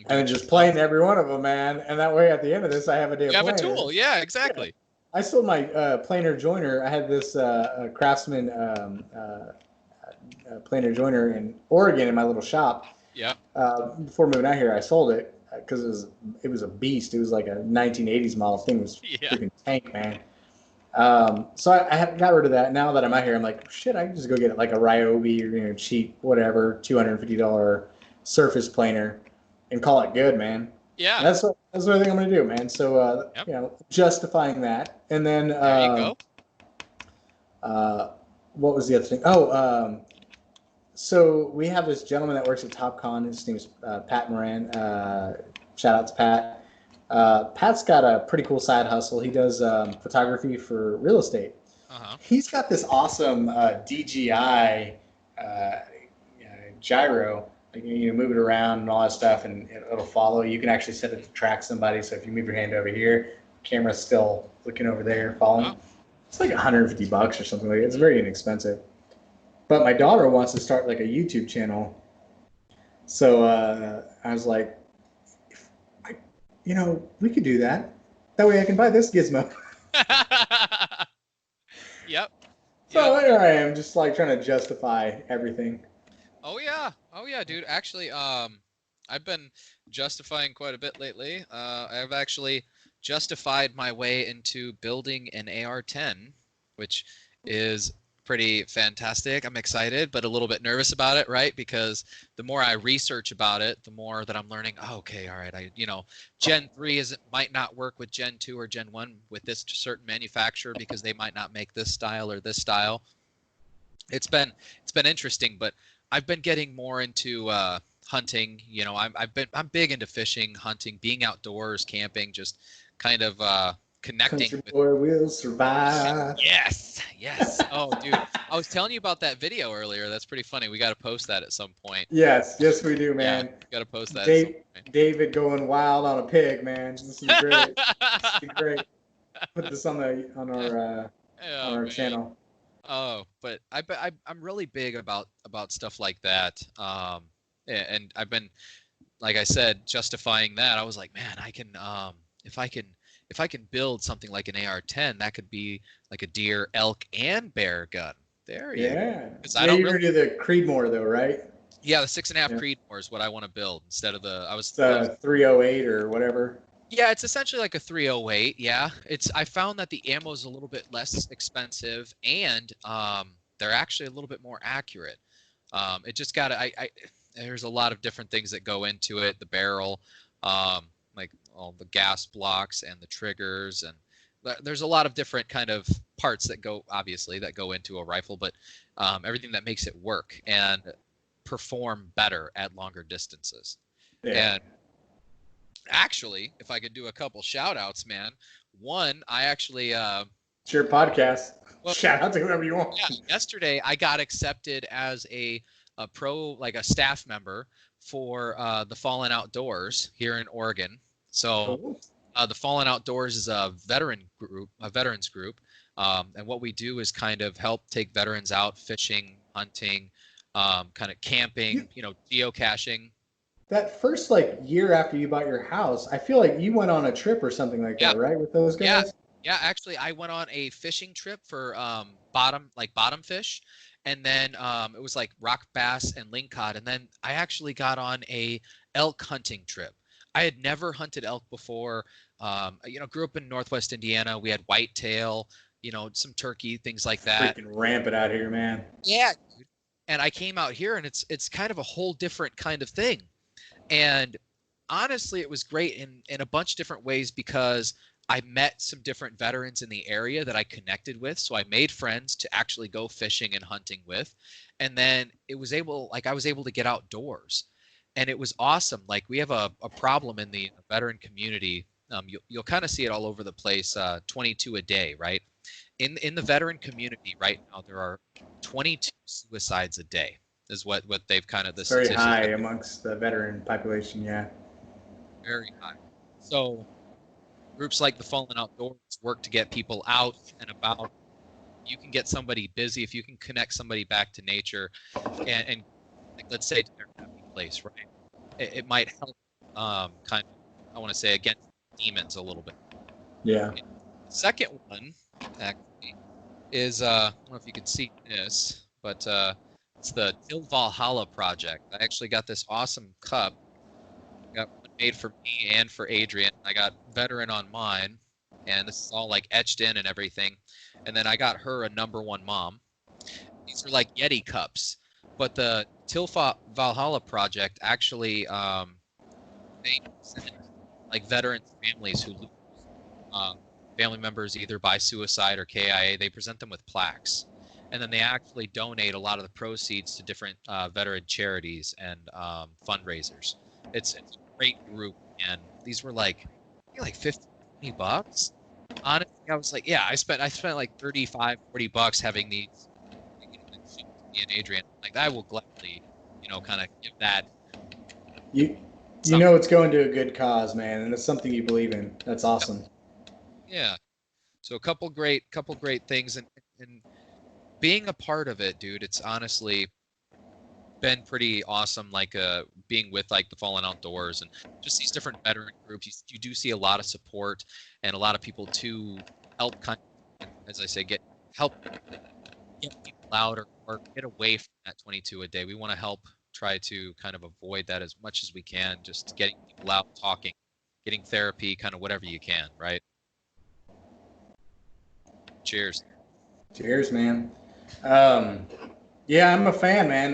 and then just plane every one of them, man. And that way, at the end of this, I have a damn planer. You have a tool, yeah, exactly. Yeah. I sold my planer joiner. I had this Craftsman planer joiner in Oregon in my little shop. Yeah. Before moving out here, I sold it because it was a beast. It was like a 1980s model thing. It was freaking tank, man. So I got rid of that. Now that I'm out here, I'm like, shit, I can just go get like a Ryobi or cheap whatever $250 surface planer and call it good, man. Yeah. That's what I think I'm gonna do, man. So justifying that, and then there you go. What was the other thing? So we have this gentleman that works at TopCon. His name is Pat Moran. Shout out to Pat. Pat's got a pretty cool side hustle. He does photography for real estate. Uh-huh. He's got this awesome DJI uh, gyro. Like, you move it around and all that stuff, and it'll follow. You can actually set it to track somebody. So if you move your hand over here, camera's still looking over there, following. Oh. It's like $150 or something like that. It's very inexpensive. But my daughter wants to start like a YouTube channel. So I was like, we could do that. That way I can buy this gizmo. Yep. So Yep. here I am, just like trying to justify everything. Oh yeah, dude. Actually, I've been justifying quite a bit lately. I've actually justified my way into building an AR-10, which is pretty fantastic. I'm excited, but a little bit nervous about it, right? Because the more I research about it, the more that I'm learning. Oh, okay, all right. Gen 3 might not work with Gen 2 or Gen 1 with this certain manufacturer because they might not make this style or this style. It's been interesting, but I've been getting more into hunting. I'm big into fishing, hunting, being outdoors, camping, just kind of connecting Country with. boy will survive. Yes. Oh, dude, I was telling you about that video earlier. That's pretty funny. We got to post that at some point. Yes, we do, man. Yeah, got to post that. At some point. David going wild on a pig, man. This is great. This is great. Put this on our Oh, man. channel. Oh, but I'm really big about stuff like that. And I've been, like I said, justifying that. I was like, man, I can if I can build something like an AR-10, that could be like a deer, elk, and bear gun. There you go. Yeah. I don't you're gonna do the Creedmoor though, right? Yeah, the 6.5 Creedmoor is what I want to build instead of the. It's 308 or whatever. Yeah, it's essentially like a 308. Yeah, I found that the ammo is a little bit less expensive, and they're actually a little bit more accurate. It just got there's a lot of different things that go into it. The barrel, like all the gas blocks and the triggers, and there's a lot of different kind of parts that go into a rifle, but everything that makes it work and perform better at longer distances. Yeah. And actually, if I could do a couple shout outs, man. One, I actually it's your podcast. Well, shout out to whoever you want. Yeah, yesterday I got accepted as a pro, like a staff member for the Fallen Outdoors here in Oregon. So the Fallen Outdoors is a veterans group, and what we do is kind of help take veterans out fishing, hunting, kind of camping, geocaching. That first year after you bought your house, I feel like you went on a trip or something like that, right? With those guys? Yeah, actually I went on a fishing trip for bottom fish, and then it was like rock bass and lingcod, and then I actually got on a elk hunting trip. I had never hunted elk before. Grew up in Northwest Indiana. We had whitetail, some turkey, things like that. Freaking rampant out here, man. Yeah, dude. And I came out here, and it's kind of a whole different kind of thing. And honestly, it was great in a bunch of different ways because I met some different veterans in the area that I connected with. So I made friends to actually go fishing and hunting with. And then I was able to get outdoors. And it was awesome. Like, we have a problem in the veteran community. You'll kind of see it all over the place, 22 a day, right? In the veteran community right now, there are 22 suicides a day. Is what they've kind of very high amongst the veteran population, yeah. Very high. So groups like the Fallen Outdoors work to get people out and about. You can get somebody busy if you can connect somebody back to nature, and let's say to their happy place, right? It might help kind of, I want to say, against demons a little bit. Yeah. The second one actually is I don't know if you can see this, but it's the Till Valhalla project. I actually got this awesome cup. I got one made for me and for Adrian. I got veteran on mine, and this is all like etched in and everything. And then I got her a #1 mom. These are like Yeti cups, but the Till Valhalla project actually they send like veterans families who lose family members either by suicide or KIA. They present them with plaques. And then they actually donate a lot of the proceeds to different veteran charities and fundraisers. It's a great group, and these were like like 50, $20. Honestly, I was like, yeah, I spent like 35, $40 having these, me and Adrian. Like, I will gladly, kind of give that You something. know it's going to a good cause, man, and it's something you believe in. That's awesome. Yeah. So a couple great things, and being a part of it, dude. It's honestly been pretty awesome. Like being with like the Fallen Outdoors and just these different veteran groups. You do see a lot of support and a lot of people to help kind of, as I say, help get people out or get away from that 22 a day. We want to help try to kind of avoid that as much as we can. Just getting people out talking, getting therapy, kind of whatever you can, right? Cheers. Cheers, man. Um, yeah, I'm a fan, man.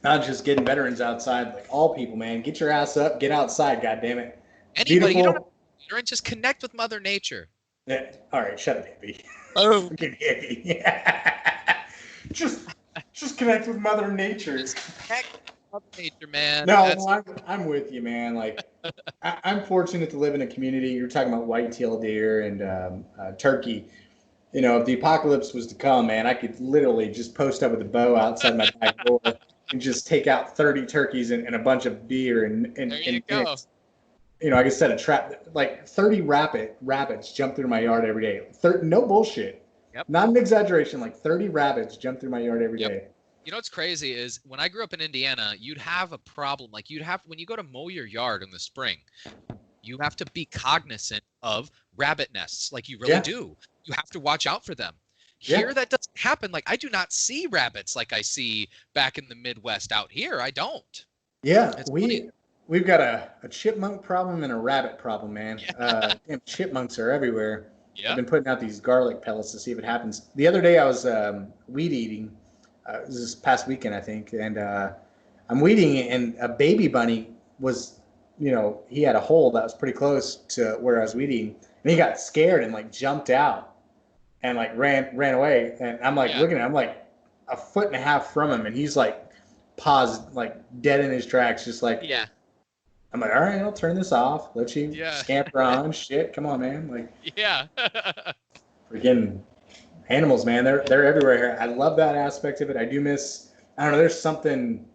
Not just getting veterans outside, like all people, man. Get your ass up, get outside, God damn it. It's Anybody, you don't have beautiful. to just connect with Mother Nature. Yeah. All right, shut up, hippie. Oh, Fucking hippie. Yeah. just, just connect with Mother Nature. just connect with Mother Nature, man. No, That's I'm with you, man. Like, I'm fortunate to live in a community. You're talking about white-tailed deer and turkey. You know, if the apocalypse was to come, man, I could literally just post up with a bow outside my back door and just take out 30 turkeys and a bunch of deer there you go. you know, I could set a trap. Like 30 rabbits jump through my yard every day. No bullshit. Yep. Not an exaggeration. Like 30 rabbits jump through my yard every Yep. day. You know what's crazy is when I grew up in Indiana, you'd have a problem. Like when you go to mow your yard in the spring, you have to be cognizant of rabbit nests. Like you really Yeah. do. You have to watch out for them. Yeah. Here, that doesn't happen. Like I do not see rabbits like I see back in the Midwest out here. I don't. Yeah, It's funny. we've got a chipmunk problem and a rabbit problem, man. Yeah. Damn, chipmunks are everywhere. I've Yeah. been putting out these garlic pellets to see if it happens. The other day I was weed eating. This past weekend, I think, and I'm weeding, and a baby bunny was, you know, he had a hole that was pretty close to where I was weeding, and he got scared and like jumped out and like ran away. And I'm like Yeah. looking at him, I'm like a foot and a half from him, and he's like paused, like dead in his tracks, just like. Yeah. I'm like, all right, I'll turn this off. Let you Yeah. scamper on. Shit, come on, man. Like, Yeah. freaking animals, man. They're everywhere here. I love that aspect of it. I do miss. I don't know. There's something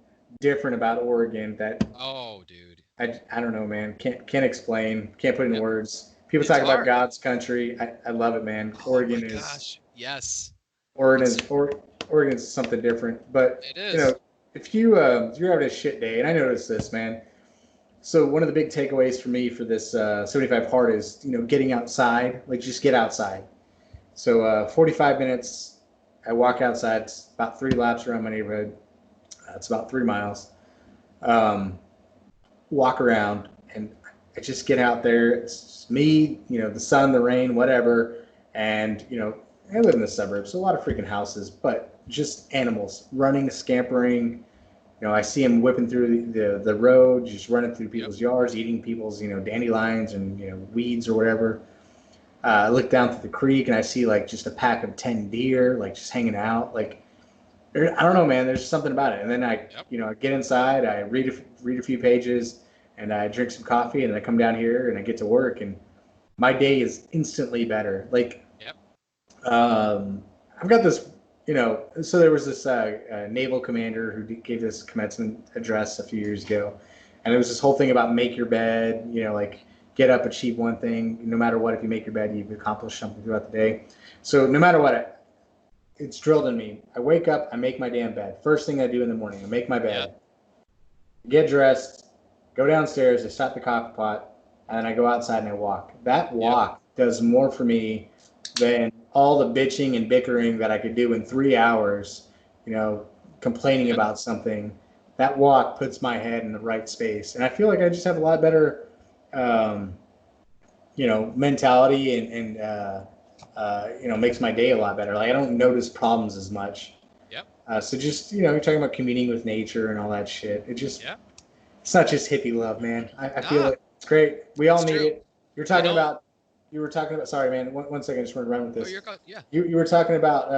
different about Oregon that Oh, dude. I don't know, man. Can't explain. Can't put in Yep. words. People It's talk about hard. God's country. I love it, man. Oh Oregon my is gosh. Yes. Oregon is something different. But It you is. know, if you're having a shit day, and I noticed this, man. So one of the big takeaways for me for this 75 hard is, you know, getting outside. Like just get outside. So 45 minutes, I walk outside. It's about 3 laps around my neighborhood. It's about 3 miles. Um, Walk around, and I just get out there. It's just me, you know, the sun, the rain, whatever. And, you know, I live in the suburbs, so a lot of freaking houses, but just animals running, scampering. You know, I see them whipping through the road, just running through people's yards, eating people's, you know, dandelions and, you know, weeds or whatever. I look down through the creek and I see like just a pack of 10 deer, like just hanging out. Like, I don't know, man. There's something about it. And then Yep. you know, I get inside, I read a few pages, and I drink some coffee, and I come down here and I get to work, and my day is instantly better. Like, Yep. I've got this, you know. So there was this naval commander who gave this commencement address a few years ago, and it was this whole thing about make your bed. You know, like get up, achieve one thing. No matter what, if you make your bed, you've accomplished something throughout the day. So no matter what, it's drilled in me. I wake up, I make my damn bed. First thing I do in the morning, I make my bed, get dressed, go downstairs, I start the coffee pot, and then I go outside and I walk. That walk does more for me than all the bitching and bickering that I could do in 3 hours, you know, complaining about something. That walk puts my head in the right space. And I feel like I just have a lot better, you know, mentality and you know, makes my day a lot better. Like I don't notice problems as much. Yep. So just, you know, you're talking about communing with nature and all that shit. It just, Yeah. it's not just hippie love, man. I feel Nah, it. It's great. We all it's need true. it. You're talking know- about, you were talking about, sorry, man. One second. I just want to run with Oh, this. you're good. Yeah. You were talking about,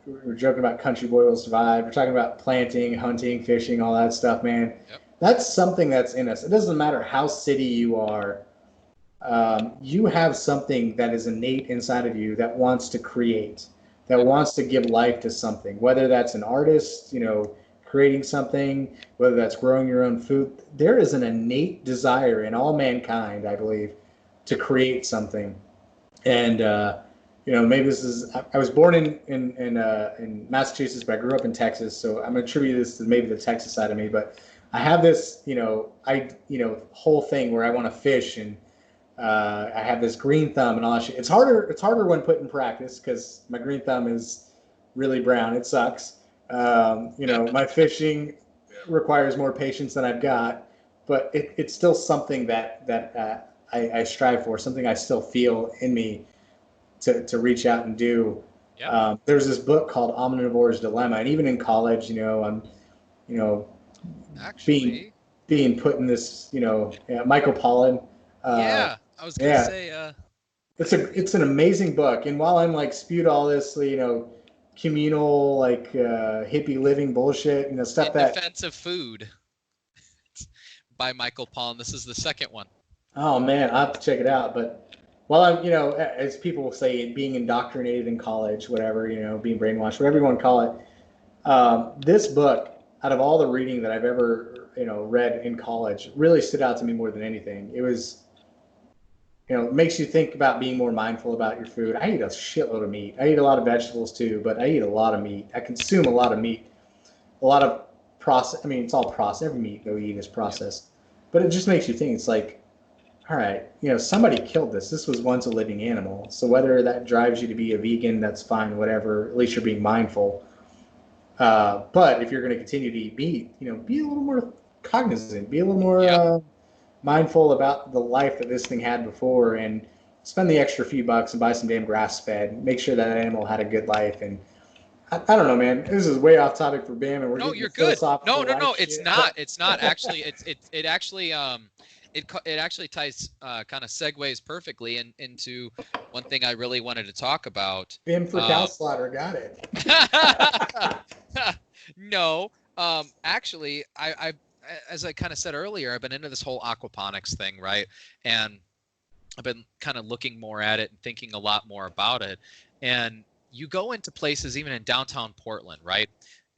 we were joking about country boy will survive. We're talking about planting, hunting, fishing, all that stuff, man. Yep. that's something that's in us. It doesn't matter how city you are. You have something that is innate inside of you that wants to create, that wants to give life to something, whether that's an artist, creating something, whether that's growing your own food. There is an innate desire in all mankind, I believe, to create something. And, maybe this is, I was born in Massachusetts, but I grew up in Texas. So I'm going to attribute this to maybe the Texas side of me, but I have this, whole thing where I want to fish, and I have this green thumb and all that shit. It's harder when put in practice because my green thumb is really brown. It sucks. My fishing requires more patience than I've got, but it's still something that I strive for, something I still feel in me to reach out and do. Yeah. There's this book called Omnivore's Dilemma, and even in college, I'm, Actually, being put in this, Michael Pollan. yeah, I was gonna Yeah, say, it's an amazing book. And while I'm like spewed all this, communal, like hippie living bullshit, stuff In that, Defense of Food by Michael Pollan. This is the second one. oh man, I have to check it out. But while I'm, as people will say, being indoctrinated in college, whatever, being brainwashed, whatever you want to call it, this book, out of all the reading that I've ever, read in college, really stood out to me more than anything. It was, it makes you think about being more mindful about your food. I eat a shitload of meat. I eat a lot of vegetables too, but I eat a lot of meat. I consume a lot of meat, a lot of process. I mean, it's all processed. Every meat that we eat is processed, but it just makes you think. It's like, all right, somebody killed this. This was once a living animal. So whether that drives you to be a vegan, that's fine. Whatever. At least you're being mindful. But if you're going to continue to eat meat, be a little more cognizant. Be a little more. Yep. Mindful about the life that this thing had before, and spend the extra few bucks and buy some damn grass fed. Make sure that animal had a good life. And I don't know, man. This is way off topic for BIM, and we're No, getting you're the good. philosophical No. life It's shit. not. It's not actually. It actually it actually ties kind of segues perfectly into one thing I really wanted to talk about. BIM for cow slaughter, got it. No, actually, I as I kind of said earlier, I've been into this whole aquaponics thing, right? And I've been kind of looking more at it and thinking a lot more about it. And you go into places, even in downtown Portland, right?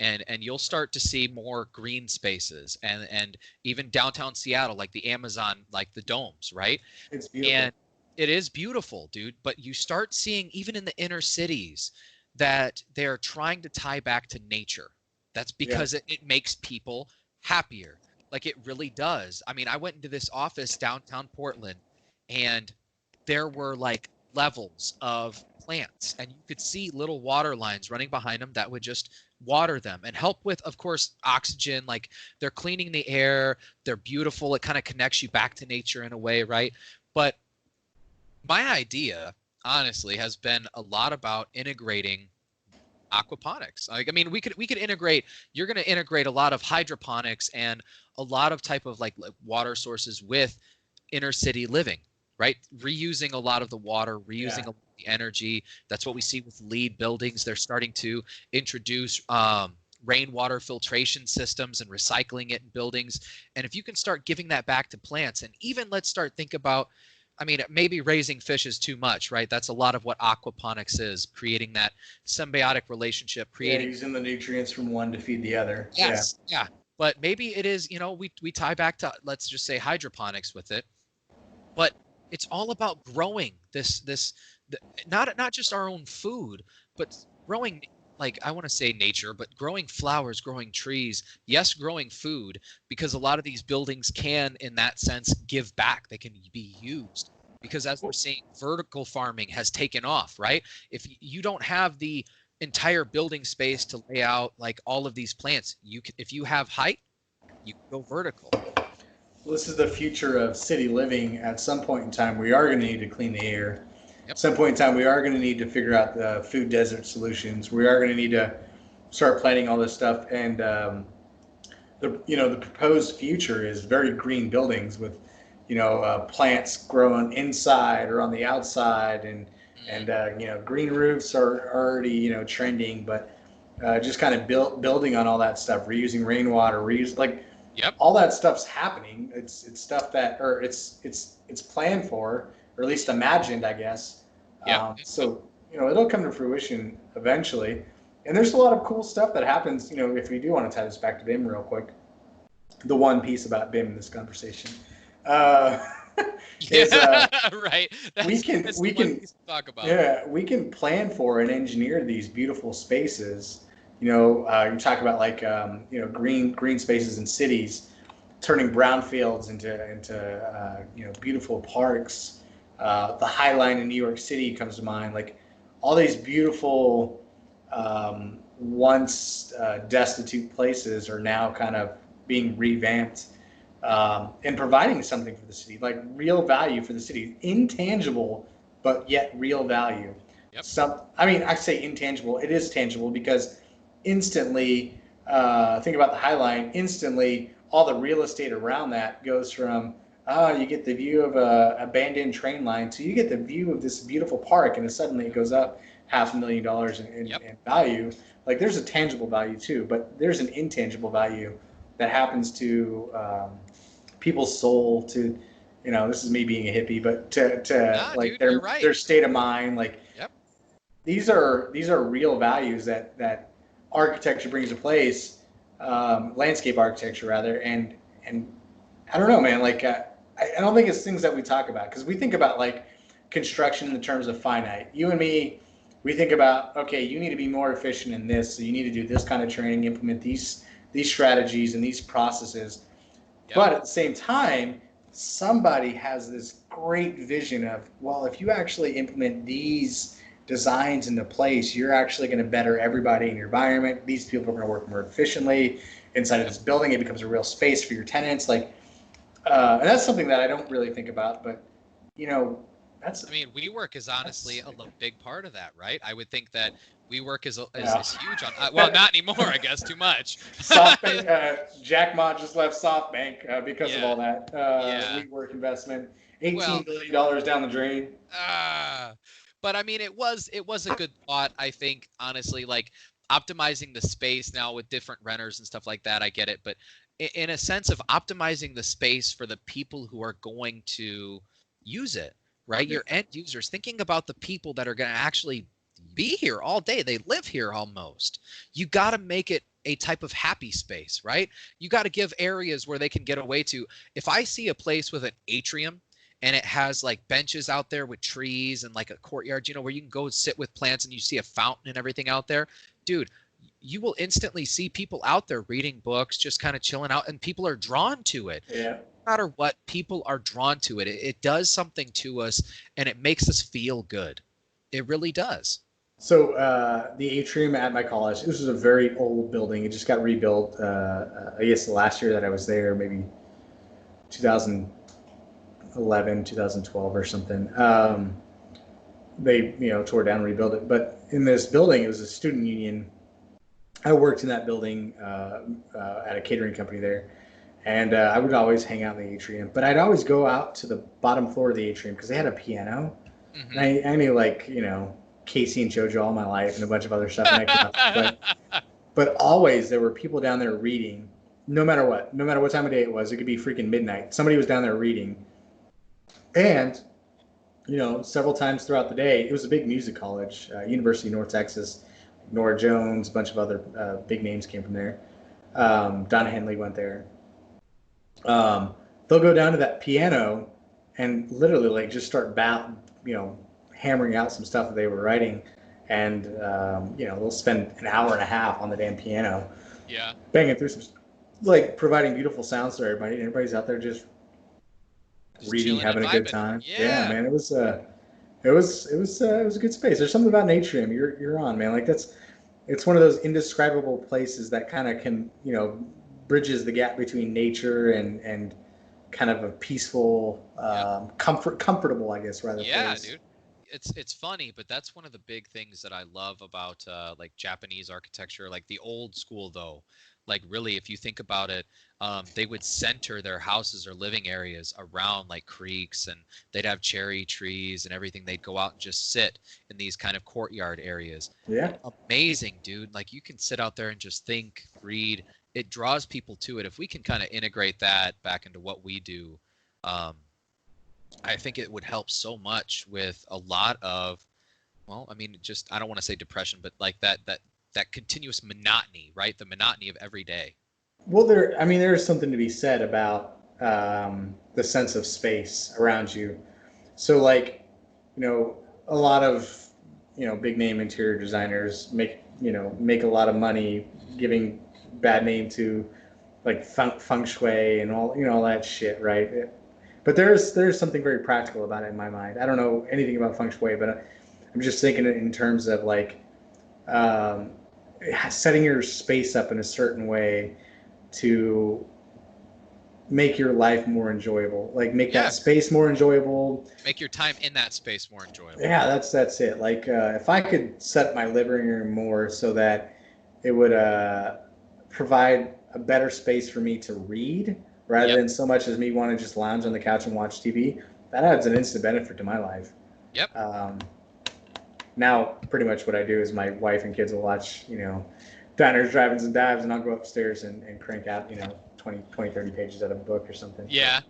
And you'll start to see more green spaces, and even downtown Seattle, like the Amazon, like the domes, right? It's beautiful. And it is beautiful, dude. But you start seeing, even in the inner cities, that they're trying to tie back to nature. That's because it makes people happier. Like, it really does. I mean, I went into this office downtown Portland, and there were like levels of plants, and you could see little water lines running behind them that would just water them and help with, of course, oxygen. Like, they're cleaning the air, they're beautiful. It kind of connects you back to nature in a way, right? But my idea, honestly, has been a lot about integrating aquaponics. Like, I mean, we could integrate. You're going to integrate a lot of hydroponics and a lot of type of like water sources with inner city living, right? Reusing a lot of the water, reusing a lot of the energy. That's what we see with LEED buildings. They're starting to introduce rainwater filtration systems and recycling it in buildings. And if you can start giving that back to plants, and even let's start think about, I mean, maybe raising fish is too much, right? That's a lot of what aquaponics is, creating that symbiotic relationship, creating using the nutrients from one to feed the other. Yes, yeah. But maybe it is, we tie back to, let's just say, hydroponics with it. But it's all about growing not just our own food, but growing, like, I want to say nature, but growing flowers, growing trees, yes, growing food, because a lot of these buildings can, in that sense, give back. They can be used, because as we're seeing, vertical farming has taken off, right? If you don't have the entire building space to lay out like all of these plants, if you have height, you can go vertical. Well, this is the future of city living. At some point in time, we are going to need to clean the air. Yep. At some point in time, we are going to need to figure out the food desert solutions. We are going to need to start planning all this stuff. And the proposed future is very green buildings with plants growing inside or on the outside, and green roofs are already trending. But just kind of building on all that stuff, reusing rainwater, Yep. all that stuff's happening. It's stuff that, or it's planned for, or at least imagined, I guess. Yep. So it'll come to fruition eventually. And there's a lot of cool stuff that happens. If we do want to tie this back to BIM real quick, the one piece about BIM in this conversation uh, is Yeah. Right. we That's can that's we the one can piece to talk about. yeah, we can plan for and engineer these beautiful spaces. You talk about like green spaces in cities, turning brownfields into beautiful parks. The High Line in New York City comes to mind. Like all these beautiful once destitute places are now kind of being revamped and providing something for the city, like real value for the city, intangible but yet real value. Yep. I say intangible. It is tangible because instantly, think about the High Line. Instantly, all the real estate around that goes from you get the view of a abandoned train line to you get the view of this beautiful park, and then suddenly it goes up $500,000 Yep. in value. Like there's a tangible value too, but there's an intangible value that happens to people's soul, to this is me being a hippie, but to Nah, like dude, you're right. their state of mind. Like Yep. these are real values that architecture brings to place, landscape architecture rather, and I don't know, man. Like I don't think it's things that we talk about, because we think about like construction in the terms of finite. You and me, we think about, okay, you need to be more efficient in this, so you need to do this kind of training, implement these strategies and these processes. Yep. But at the same time, somebody has this great vision of, well, if you actually implement these designs into place, you're actually going to better everybody in your environment. These people are going to work more efficiently inside of this building. It becomes a real space for your tenants. Like, and that's something that I don't really think about, but that's. I mean, WeWork is honestly a big part of that, right? I would think that WeWork is Yeah. is huge on. Well, not anymore, I guess. Too much. SoftBank, Jack Ma just left SoftBank because of Yeah. all that Yeah. WeWork investment. $18 Well, billion down the drain. ah, but I mean, it was a good thought. I think honestly, like optimizing the space now with different renters and stuff like that. I get it, but in a sense of optimizing the space for the people who are going to use it, right? Your end users, thinking about the people that are going to actually be here all day. They live here almost. You got to make it a type of happy space, right? You got to give areas where they can get away to. If I see a place with an atrium and it has like benches out there with trees and like a courtyard, where you can go sit with plants and you see a fountain and everything out there, dude, you will instantly see people out there reading books, just kind of chilling out, and people are drawn to it. Yeah. No matter what, people are drawn to it. It does something to us and it makes us feel good. It really does. So the atrium at my college, this was a very old building. It just got rebuilt. I guess the last year that I was there, maybe 2011, 2012 or something. They tore it down and rebuilt it. But in this building, it was a student union. I worked in that building at a catering company there, and I would always hang out in the atrium. But I'd always go out to the bottom floor of the atrium because they had a piano. Mm-hmm. And I knew, like, Casey and JoJo all my life and a bunch of other stuff. But always there were people down there reading, no matter what time of day it was. It could be freaking midnight. Somebody was down there reading. And, several times throughout the day, it was a big music college, University of North Texas. Nora Jones, a bunch of other big names came from there. Don Henley went there. They'll go down to that piano and literally like just start hammering out some stuff that they were writing, and they'll spend an hour and a half on the damn piano, banging through some, like, providing beautiful sounds to everybody. And everybody's out there just reading, having a good time. Yeah, man, it was a good space. There's something about an atrium you're on, man. Like it's one of those indescribable places that kind of can bridges the gap between nature and kind of a peaceful, comfortable, I guess, rather. Yeah, place. dude. It's funny, but that's one of the big things that I love about like Japanese architecture, like the old school though. Like really, if you think about it, they would center their houses or living areas around like creeks, and they'd have cherry trees and everything. They'd go out and just sit in these kind of courtyard areas. Yeah. Amazing, dude. Like you can sit out there and just think, read, it draws people to it. If we can kind of integrate that back into what we do, I think it would help so much with a lot of, well, I mean, just, I don't want to say depression, but like that continuous monotony, right? The monotony of every day. Well, there is something to be said about the sense of space around you. So, like, a lot of, big name interior designers make a lot of money giving bad name to like feng shui and all that shit, right? But there's something very practical about it in my mind. I don't know anything about feng shui, but I'm just thinking in terms of like um, setting your space up in a certain way to make your life more enjoyable, like make that space more enjoyable, make your time in that space more enjoyable. Yeah, that's it. Like if I could set my living room more so that it would provide a better space for me to read rather than so much as me want to just lounge on the couch and watch TV, that adds an instant benefit to my life. Now pretty much what I do is my wife and kids will watch diners, drive-ins, and dives, and I'll go upstairs and crank out 20, 30 pages out of a book or something. Yeah.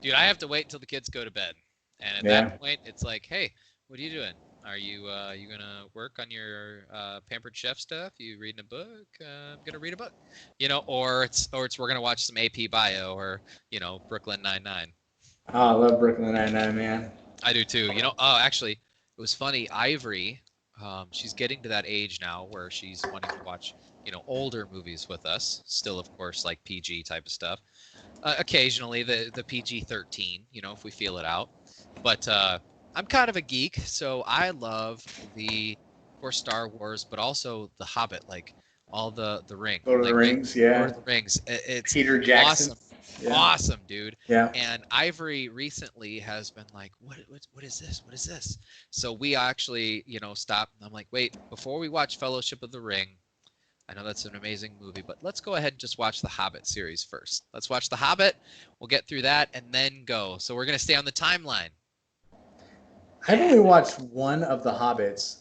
Dude, I have to wait until the kids go to bed. And at that point, it's like, hey, what are you doing? Are you gonna work on your Pampered Chef stuff? You reading a book? I'm gonna read a book. Or it's we're gonna watch some AP Bio or Brooklyn Nine-Nine. Oh, I love Brooklyn Nine-Nine, man. I do too. Actually, it was funny. Ivory, she's getting to that age now where she's wanting to watch older movies with us. Still, of course, like PG type of stuff. Occasionally the PG-13, if we feel it out. But I'm kind of a geek, so I love of course, Star Wars, but also The Hobbit, like all the Ring. Lord of the Rings, yeah. Lord of the Rings. It's Peter Jackson. Awesome, dude. Yeah. And Ivory recently has been like, what is this? What is this? So we actually, stopped. And I'm like, wait, before we watch Fellowship of the Ring, I know that's an amazing movie, but let's go ahead and just watch the Hobbit series first. Let's watch the Hobbit. We'll get through that and then go. So we're going to stay on the timeline. I've only watched one of the Hobbits.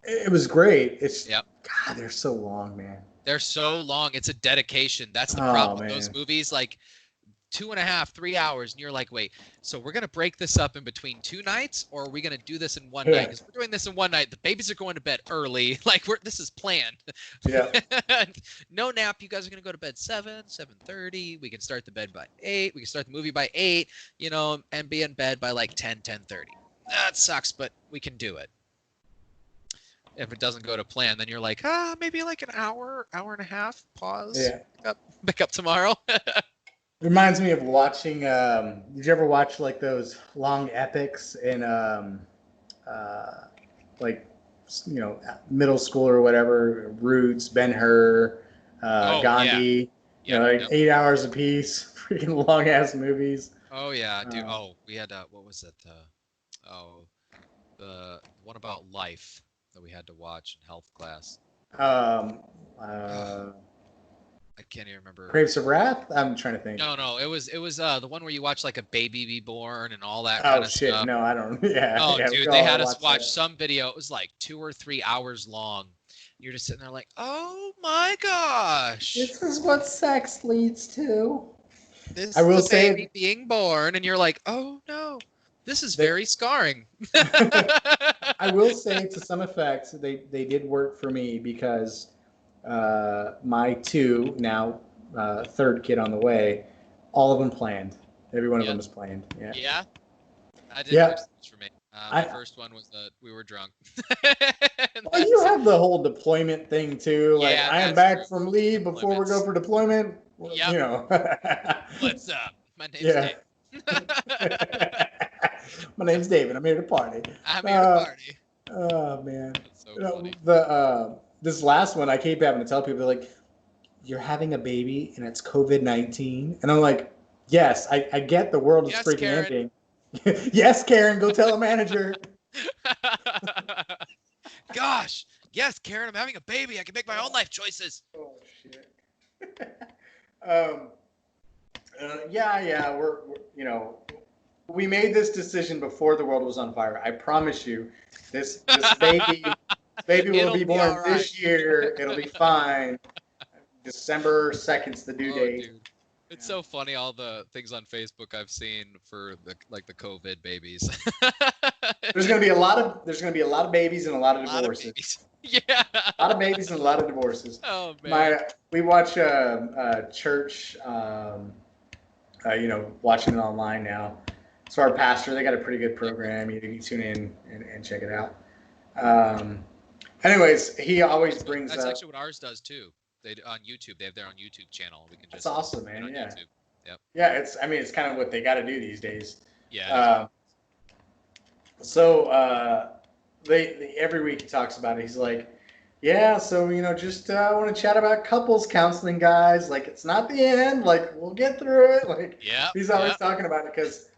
It was great. God, they're so long, man. They're so long. It's a dedication. That's the problem with those movies. Like 2.5, 3 hours, and you're like, wait, so we're gonna break this up in between 2 nights, or are we gonna do this in one night? Because we're doing this in one night. The babies are going to bed early. Like this is planned. Yeah. No nap. You guys are gonna go to bed 7:30. We can start the bed by 8. We can start the movie by 8. And be in bed by like 10:30. That sucks, but we can do it. If it doesn't go to plan, then you're like, maybe like an hour and a half. Pause. Yeah. Pick up tomorrow. Reminds me of watching. Did you ever watch like those long epics in like middle school or whatever? Roots, Ben-Hur, Gandhi. Yeah. 8 hours apiece. Freaking long ass movies. Oh yeah, dude. We had what was it? The one about life that we had to watch in health class. I can't even remember. Grapes of Wrath? I'm trying to think. No. It was the one where you watch like a baby be born and all that kind of stuff. Oh shit! No, I don't. Yeah. Oh yeah, dude, they had us watch some video. It was like 2 or 3 hours long. You're just sitting there like, oh my gosh! This is what sex leads to. This is the baby being born, and you're like, oh no, this is very scarring. I will say, to some effect, they did work for me because my 2 now third kid on the way, all of them planned. Every one of them was planned. Yeah. Yeah. I did this for me. My first one was that we were drunk. Well, you have the whole deployment thing too. Like, I am back from leave before we go for deployment. Well, What's up? My name's Dave. My name's David. I'm here to party. I'm here to party. Oh man. That's so funny. This last one, I keep having to tell people, like, you're having a baby and it's COVID-19. And I'm like, yes, I get the world is freaking ending. Yes, Karen, go tell a manager. Gosh, yes, Karen, I'm having a baby. I can make my own life choices. Oh, shit. We're we made this decision before the world was on fire. I promise you, this baby will be born this year. It'll be fine. December 2nd's the due date. Dude. It's so funny, all the things on Facebook I've seen for the COVID babies. There's gonna be a lot of babies and a lot of divorces. Yeah. A lot of babies and a lot of divorces. Oh man. We watch church, watching it online now. So our pastor, they got a pretty good program. You can tune in and check it out. Anyways, he always brings That's up. actually what ours does too. They on YouTube. They have their own YouTube channel. We can just. That's awesome, man. Yeah. YouTube. Yep. Yeah, it's kind of what they got to do these days. Yeah. They every week he talks about it. He's like, yeah, so just want to chat about couples counseling, guys. Like, it's not the end. Like, we'll get through it. Like, yeah. He's always talking about it because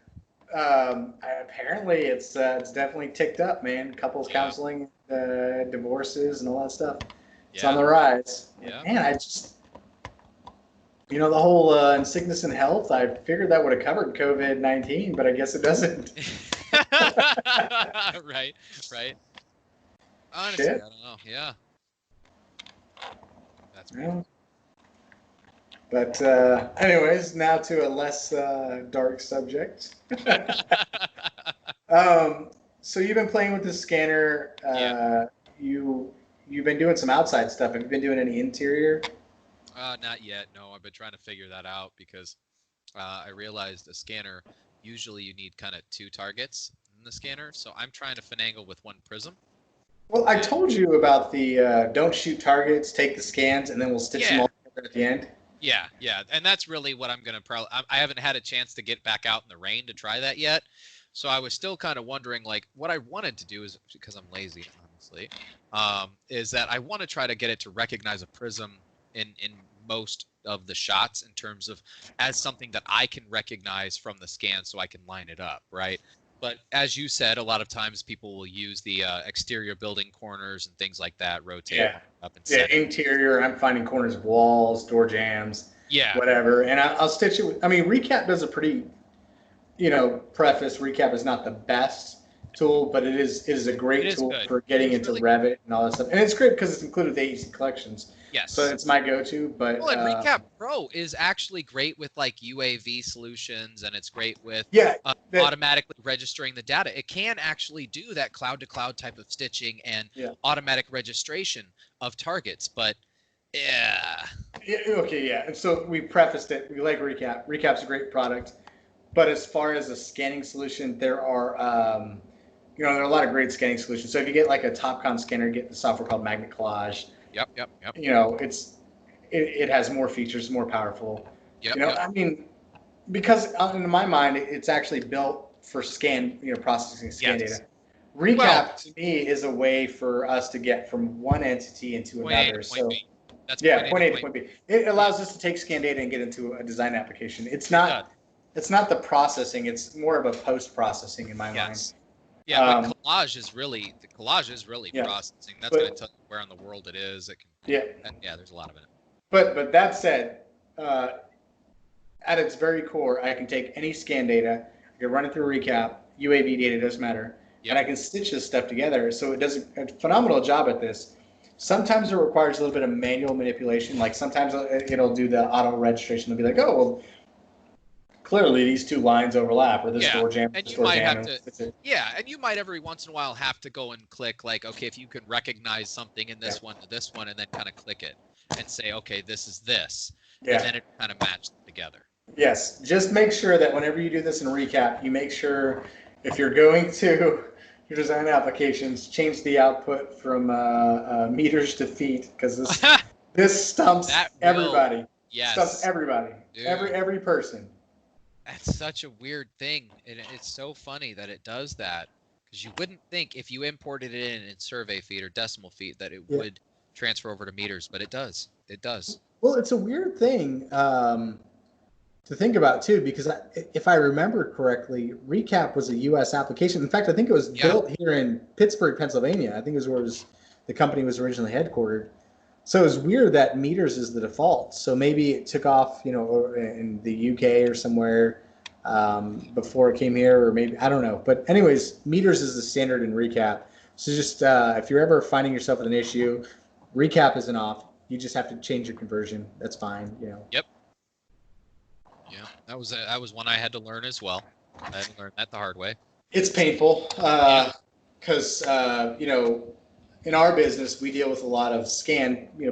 apparently it's definitely ticked up, man. Couples counseling, divorces, and all that stuff. It's on the rise. Yeah. Man, I just, the whole in sickness and health, I figured that would have covered COVID-19, but I guess it doesn't. Right. Honestly, I don't know. Yeah. That's weird. But anyways, now to a less dark subject. So you've been playing with the scanner. You've been doing some outside stuff. Have you been doing any interior? Not yet. No, I've been trying to figure that out because I realized a scanner, usually you need kind of 2 targets in the scanner. So I'm trying to finagle with 1 prism. Well, I told you about the don't shoot targets, take the scans, and then we'll stitch them all together at the end. Yeah. And that's really what I'm going to probably... I haven't had a chance to get back out in the rain to try that yet. So I was still kind of wondering, like, what I wanted to do is, because I'm lazy, honestly, is that I want to try to get it to recognize a prism in most of the shots in terms of as something that I can recognize from the scan so I can line it up, right? But as you said, a lot of times people will use the exterior building corners and things like that, rotate up and set. Interior, I'm finding corners of walls, door jams, whatever. And I'll stitch it with, Recap does a pretty, preface. Recap is not the best tool, but it is a great tool for getting into really Revit and all that stuff. And it's great because it's included with the AEC collections. Yes. So it's my go-to. But and Recap Pro is actually great with like UAV solutions, and it's great with automatically registering the data. It can actually do that cloud-to-cloud type of stitching and automatic registration of targets. But And so we prefaced it. We like Recap. Recap's a great product. But as far as a scanning solution, there are there are a lot of great scanning solutions. So if you get like a TopCon scanner, get the software called Magnet Collage. Yep. It has more features, more powerful. Because in my mind, it's actually built for processing scan data. Recap to me is a way for us to get from one entity into another. So point A to point B. It allows us to take scan data and get into a design application. It's not the processing. It's more of a post-processing in my mind. Yeah, but collage is really processing. That's going to tell you where in the world it is. It can, there's a lot of it. But that said, at its very core, I can take any scan data, I can run it through Recap, UAV data, doesn't matter, and I can stitch this stuff together. So it does a phenomenal job at this. Sometimes it requires a little bit of manual manipulation. Like sometimes it'll do the auto registration. It'll be like, oh, well, clearly these 2 lines overlap, or this door jam, and you might have to, and you might every once in a while have to go and click like, okay, if you can recognize something in this one to this one, and then kind of click it and say, okay, this is this, and then it kind of matches together. Yes, just make sure that whenever you do this in Recap, you make sure if you're going to your design applications, change the output from meters to feet, because this stumps everybody. Yes, stumps everybody, dude. every person. That's such a weird thing, and it's so funny that it does that, because you wouldn't think if you imported it in survey feet or decimal feet that it would transfer over to meters, but it does. It does. Well, it's a weird thing to think about too, because if I remember correctly, Recap was a U.S. application. In fact, I think it was built here in Pittsburgh, Pennsylvania. I think it was where the company was originally headquartered. So it's weird that meters is the default. So maybe it took off, in the UK or somewhere before it came here, or maybe, I don't know. But anyways, meters is the standard in Recap. So just if you're ever finding yourself with an issue, Recap isn't off. You just have to change your conversion. That's fine. Yep. Yeah, that was one I had to learn as well. I had to learn that the hard way. It's painful Yeah. because in our business we deal with a lot of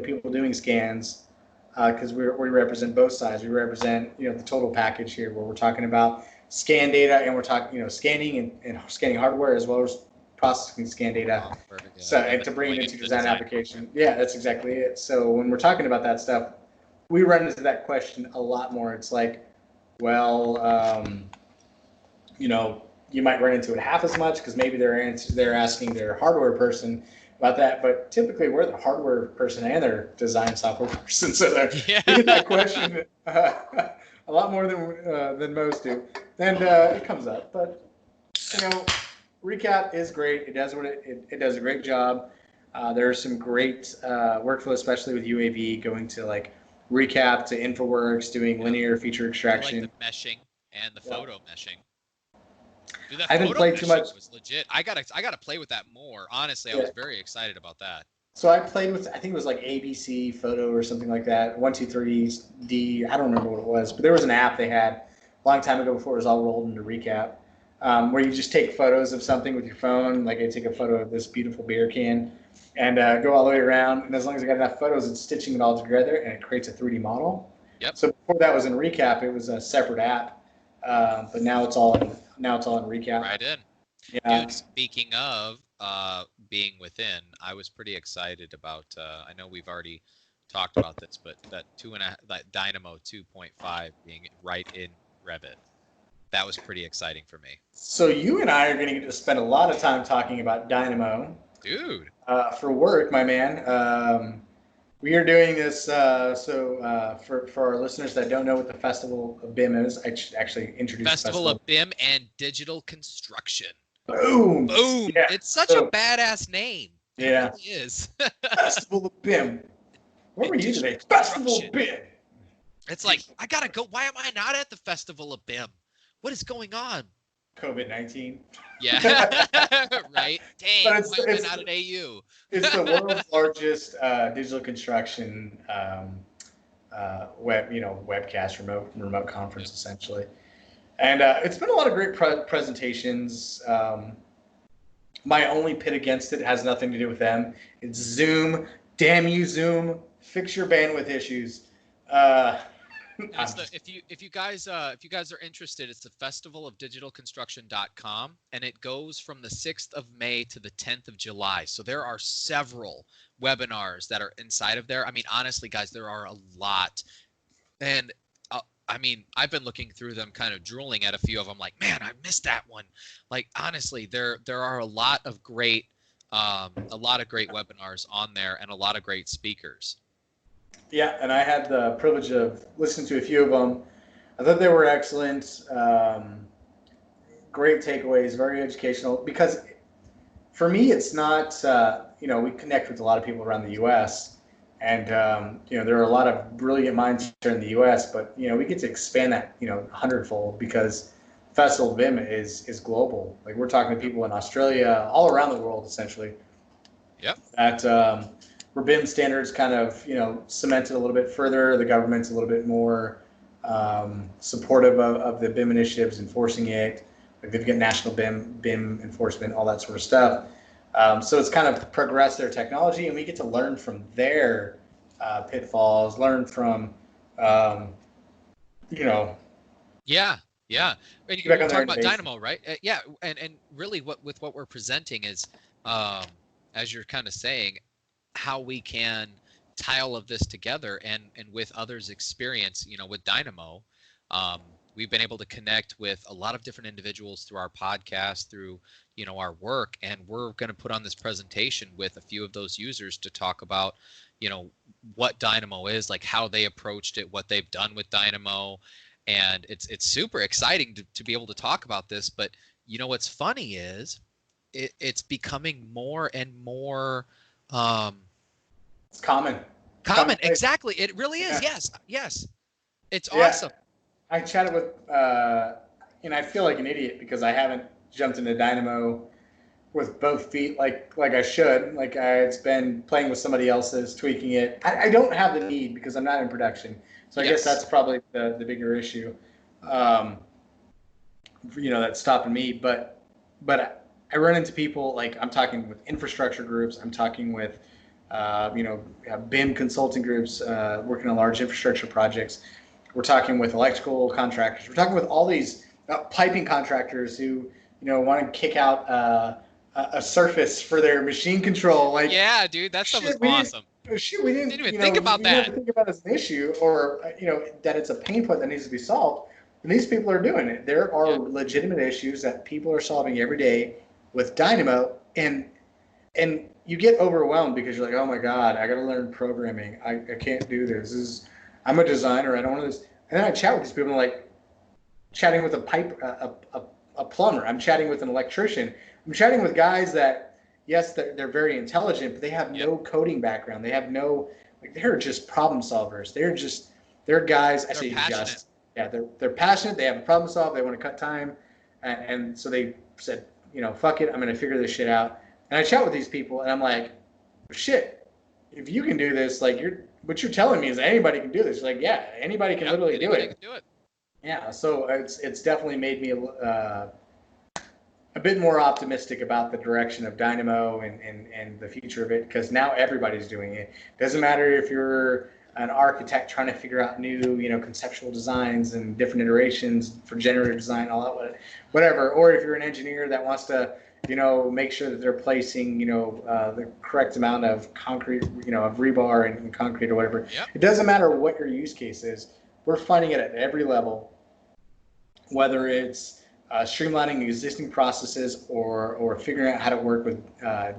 people doing scans because we represent both sides. We represent the total package here, where we're talking about scan data, and we're talking scanning and scanning hardware as well as processing scan data. Oh, perfect. Yeah. So And and then to bring it going into the design application. Yeah, that's exactly it. So when we're talking about that stuff, we run into that question a lot more. It's like, well, you might run into it half as much because maybe they're asking their hardware person about that, but typically we're the hardware person and their design software person, so Yeah. we get that question a lot more than most do, and it comes up. But Recap is great. It does it does a great job. There are some great workflow, especially with UAV, going to like Recap to InfoWorks, doing linear feature I extraction. like the meshing and the photo meshing. Dude, that I haven't photo played too meshing much. was legit. I gotta play with that more. Honestly, I Yeah. was very excited about that. So I played with, I think it was like ABC Photo or something like that. 123D. I don't remember what it was, but there was an app they had a long time ago before it was all rolled into Recap, where you just take photos of something with your phone. Like I take a photo of this beautiful beer can and go all the way around. And as long as I got enough photos, it's stitching it all together and it creates a 3D model. Yep. So before that was in Recap, it was a separate app, but now it's all in Recap. Right in. Yeah. Dude, speaking of being within, I was pretty excited about. I know we've already talked about this, but that Dynamo 2.5 being right in Revit, that was pretty exciting for me. So you and I are going to get to spend a lot of time talking about Dynamo. Dude. For work, my man. We are doing this. For our listeners that don't know what the Festival of BIM is, I should actually introduce Festival of BIM and Digital Construction. Boom! Boom! Yeah. It's such a badass name. It Yeah. really is. Festival of BIM. Where were you today? Festival of BIM. It's like, I gotta go. Why am I not at the Festival of BIM? What is going on? COVID-19. Yeah. Right? Dang, But why am I not at AU? It's the world's largest digital construction webcast, remote conference, essentially. And it's been a lot of great presentations. My only pit against it has nothing to do with them. It's Zoom. Damn you, Zoom. Fix your bandwidth issues. If you guys are interested, it's the festivalofdigitalconstruction.com, and it goes from the 6th of May to the 10th of July. So there are several webinars that are inside of there. I mean, honestly, guys, there are a lot. And I mean, I've been looking through them, kind of drooling at a few of them, like, man, I missed that one. Like, honestly, there are a lot of great webinars on there and a lot of great speakers. Yeah, and I had the privilege of listening to a few of them. I thought they were excellent. Great takeaways, very educational. Because for me, it's not, we connect with a lot of people around the U.S. And, there are a lot of brilliant minds here in the U.S., but, we get to expand that, 100-fold because Festival of BIM is global. Like we're talking to people in Australia, all around the world, essentially. Yep. That where BIM standards kind of, cemented a little bit further. The government's a little bit more supportive of the BIM initiatives, enforcing it. Like they've got national BIM enforcement, all that sort of stuff. So it's kind of progressed their technology, and we get to learn from their pitfalls, learn from, Yeah, yeah. And you're talking about Dynamo, right? Yeah, and really what we're presenting is, as you're kind of saying, how we can tie all of this together, and with others' experience, with Dynamo, we've been able to connect with a lot of different individuals through our podcast, through our work, and we're going to put on this presentation with a few of those users to talk about what Dynamo is, like how they approached it, what they've done with Dynamo, and it's super exciting to be able to talk about this. But what's funny is it's becoming more and more it's common. Exactly. It really is. Yeah. Yes. It's awesome. I chatted with, and I feel like an idiot because I haven't jumped into Dynamo with both feet like I should. Like it's been playing with somebody else's, tweaking it. I don't have the need because I'm not in production. So I guess that's probably the bigger issue. That's stopping me. But I run into people like I'm talking with infrastructure groups. I'm talking with BIM consulting groups working on large infrastructure projects. We're talking with electrical contractors. We're talking with all these piping contractors who want to kick out a surface for their machine control. Like, yeah, dude, that stuff was awesome. We didn't even think about that. We didn't think about it as an issue, or that it's a pain point that needs to be solved. And these people are doing it. There are legitimate issues that people are solving every day with Dynamo, and you get overwhelmed because you're like, oh my god, I got to learn programming. I can't do this. I'm a designer. I don't want to this. And then I chat with these people, like chatting with a plumber. I'm chatting with an electrician. I'm chatting with guys that, yes, they're very intelligent, but they have no coding background. They have no, they're just problem solvers. They're guys. They're passionate. They're passionate. They have a problem to solve. They want to cut time, and so they said, fuck it. I'm going to figure this shit out. And I chat with these people, and I'm like, shit, if you can do this, like what you're telling me is that anybody can do this. Like, yeah, anybody can literally do it. Can do it. Yeah, so it's definitely made me a bit more optimistic about the direction of Dynamo and the future of it, because now everybody's doing it. Doesn't matter if you're an architect trying to figure out new, conceptual designs and different iterations for generative design, all that, whatever. Or if you're an engineer that wants to, make sure that they're placing, the correct amount of concrete, of rebar and concrete or whatever. Yep. It doesn't matter what your use case is. We're finding it at every level, whether it's streamlining existing processes or figuring out how to work with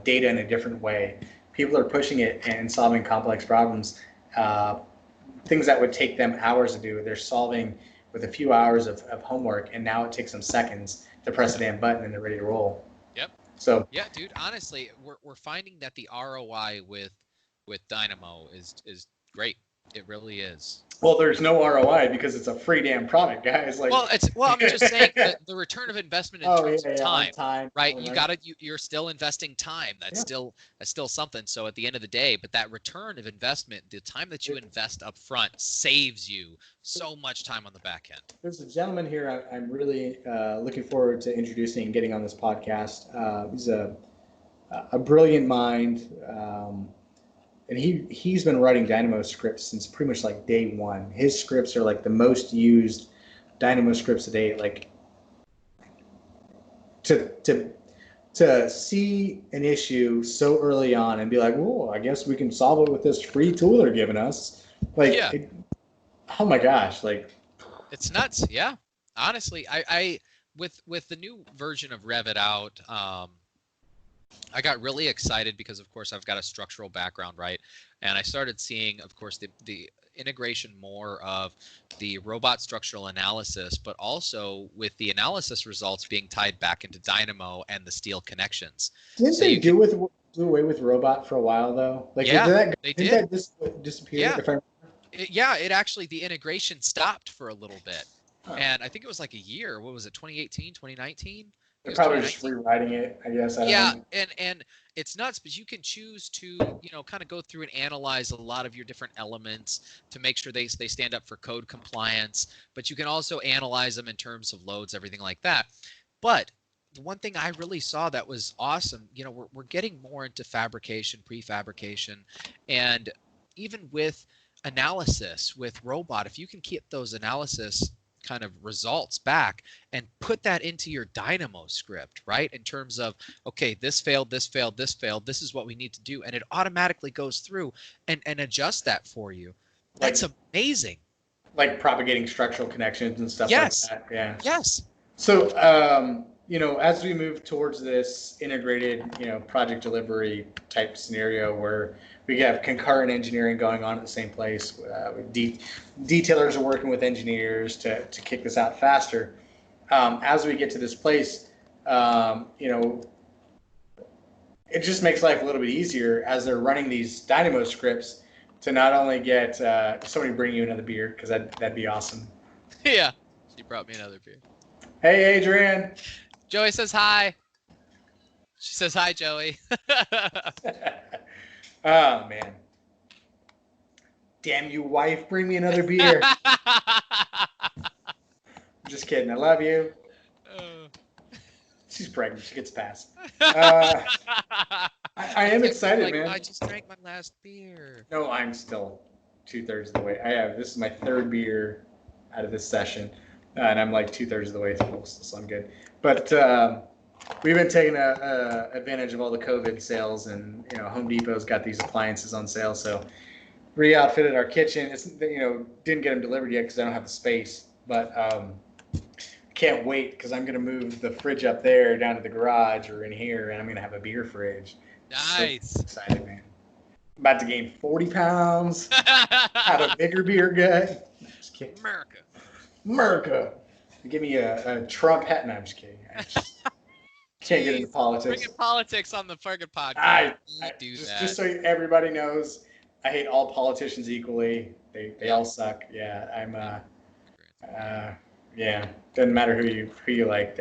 data in a different way. People are pushing it and solving complex problems. Things that would take them hours to do, they're solving with a few hours of homework, and now it takes them seconds to press a damn button and they're ready to roll. Yep. So yeah, dude, honestly, we're finding that the ROI with Dynamo is great. It really is. Well, there's no ROI because it's a free damn product, guys. Like, I'm just saying the return of investment in terms of time, right? You're still investing time. That's still something. So at the end of the day, but that return of investment, the time that you invest up front saves you so much time on the back end. There's a gentleman here I'm really looking forward to introducing and getting on this podcast. He's a brilliant mind. And he's been writing Dynamo scripts since pretty much like day one. His scripts are like the most used Dynamo scripts to date. Like to see an issue so early on and be like, "Whoa, I guess we can solve it with this free tool they're giving us." Like, oh my gosh, like it's nuts. Yeah, honestly, I with the new version of Revit out. I got really excited because, of course, I've got a structural background, right? And I started seeing, of course, the integration more of the robot structural analysis, but also with the analysis results being tied back into Dynamo and the steel connections. Didn't they do away with robot for a while, though? Like, they did. Did that disappear? Yeah. It actually, the integration stopped for a little bit. And I think it was like a year. What was it, 2018, 2019? They're probably just rewriting it, I guess. And it's nuts, but you can choose to, kind of go through and analyze a lot of your different elements to make sure they stand up for code compliance. But you can also analyze them in terms of loads, everything like that. But the one thing I really saw that was awesome, we're getting more into fabrication, prefabrication, and even with analysis with robot, if you can keep those analysis kind of results back and put that into your Dynamo script, right? In terms of, okay, this failed, this failed, this failed, this is what we need to do. And it automatically goes through and adjusts that for you. That's amazing. Like propagating structural connections and stuff like that. Yeah. Yes. So, as we move towards this integrated, project delivery type scenario where we have concurrent engineering going on at the same place, detailers are working with engineers to kick this out faster. As we get to this place, it just makes life a little bit easier as they're running these Dynamo scripts to not only get somebody bring you another beer, because that'd be awesome. Yeah, she brought me another beer. Hey, Adrian. Joey says hi. She says hi, Joey. Oh man. Damn you, wife, bring me another beer. Just kidding. I love you. She's pregnant. She gets passed. I am excited, like, man. I just drank my last beer. No, I'm still 2/3 of the way. This is my third beer out of this session, and I'm like 2/3 of the way through, so I'm good. But we've been taking advantage of all the COVID sales, and Home Depot's got these appliances on sale, so re-outfitted our kitchen. It's didn't get them delivered yet because I don't have the space, but can't wait because I'm gonna move the fridge up there down to the garage or in here, and I'm gonna have a beer fridge. Nice. So excited, man. I'm about to gain 40 pounds. Have a bigger beer gut. Just kidding. America. Give me a Trump hat. No, I'm just kidding. Can't get into politics. Bringing politics on the friggin' podcast. Just so everybody knows, I hate all politicians equally. They all suck. Yeah, yeah. Doesn't matter who you like.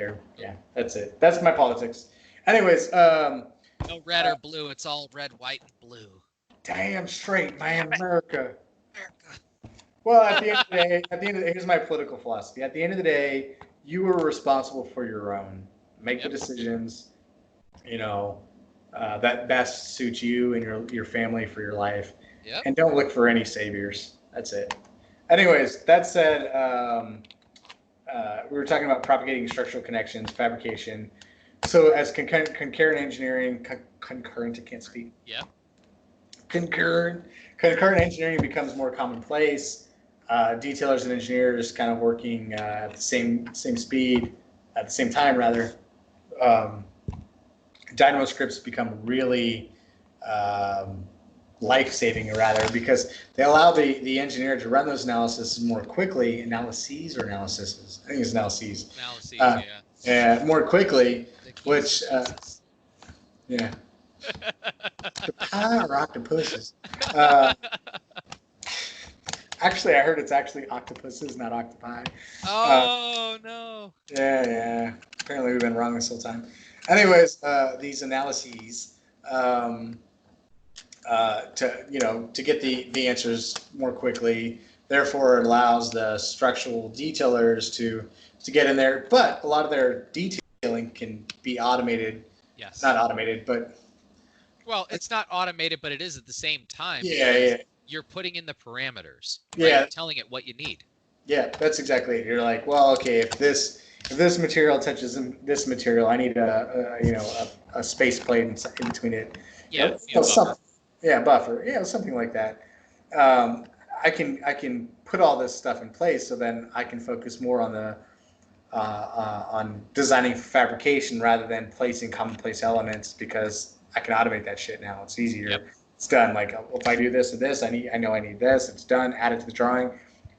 That's it. That's my politics. Anyways, no red or blue. It's all red, white, and blue. Damn straight, man, America. Well, at the end of the day, here's my political philosophy. At the end of the day, you are responsible for your own. Make the decisions, that best suit you and your family for your life. Yep. And don't look for any saviors. That's it. Anyways, that said, we were talking about propagating structural connections, fabrication. So as concurrent engineering, concurrent, I can't speak. Yeah. Concurrent engineering becomes more commonplace. Detailers and engineers kind of working at the same speed, at the same time rather. Dynamo scripts become really life-saving rather because they allow the engineer to run those analyses more quickly. Analyses or analyses? I think it's analyses. Analyses, yeah, more quickly, which yeah. The pie or octopuses? Actually, I heard it's actually octopuses, not octopi. Oh no. Yeah. Apparently, we've been wrong this whole time. Anyways, these analyses to get the answers more quickly. Therefore, it allows the structural detailers to get in there. But a lot of their detailing can be automated. Yes. Not automated, but. Well, it's not automated, but it is at the same time. Yeah. You're putting in the parameters. Right? Yeah. You're telling it what you need. Yeah, that's exactly it. You're like, well, okay, if this material touches this material, I need a space plate in between it. Yeah. Buffer. Yeah, something like that. I can put all this stuff in place, so then I can focus more on the on designing fabrication rather than placing commonplace elements because I can automate that shit now. It's easier. Yep. It's done. Like if I do this and this, I know I need this. It's done. Add it to the drawing,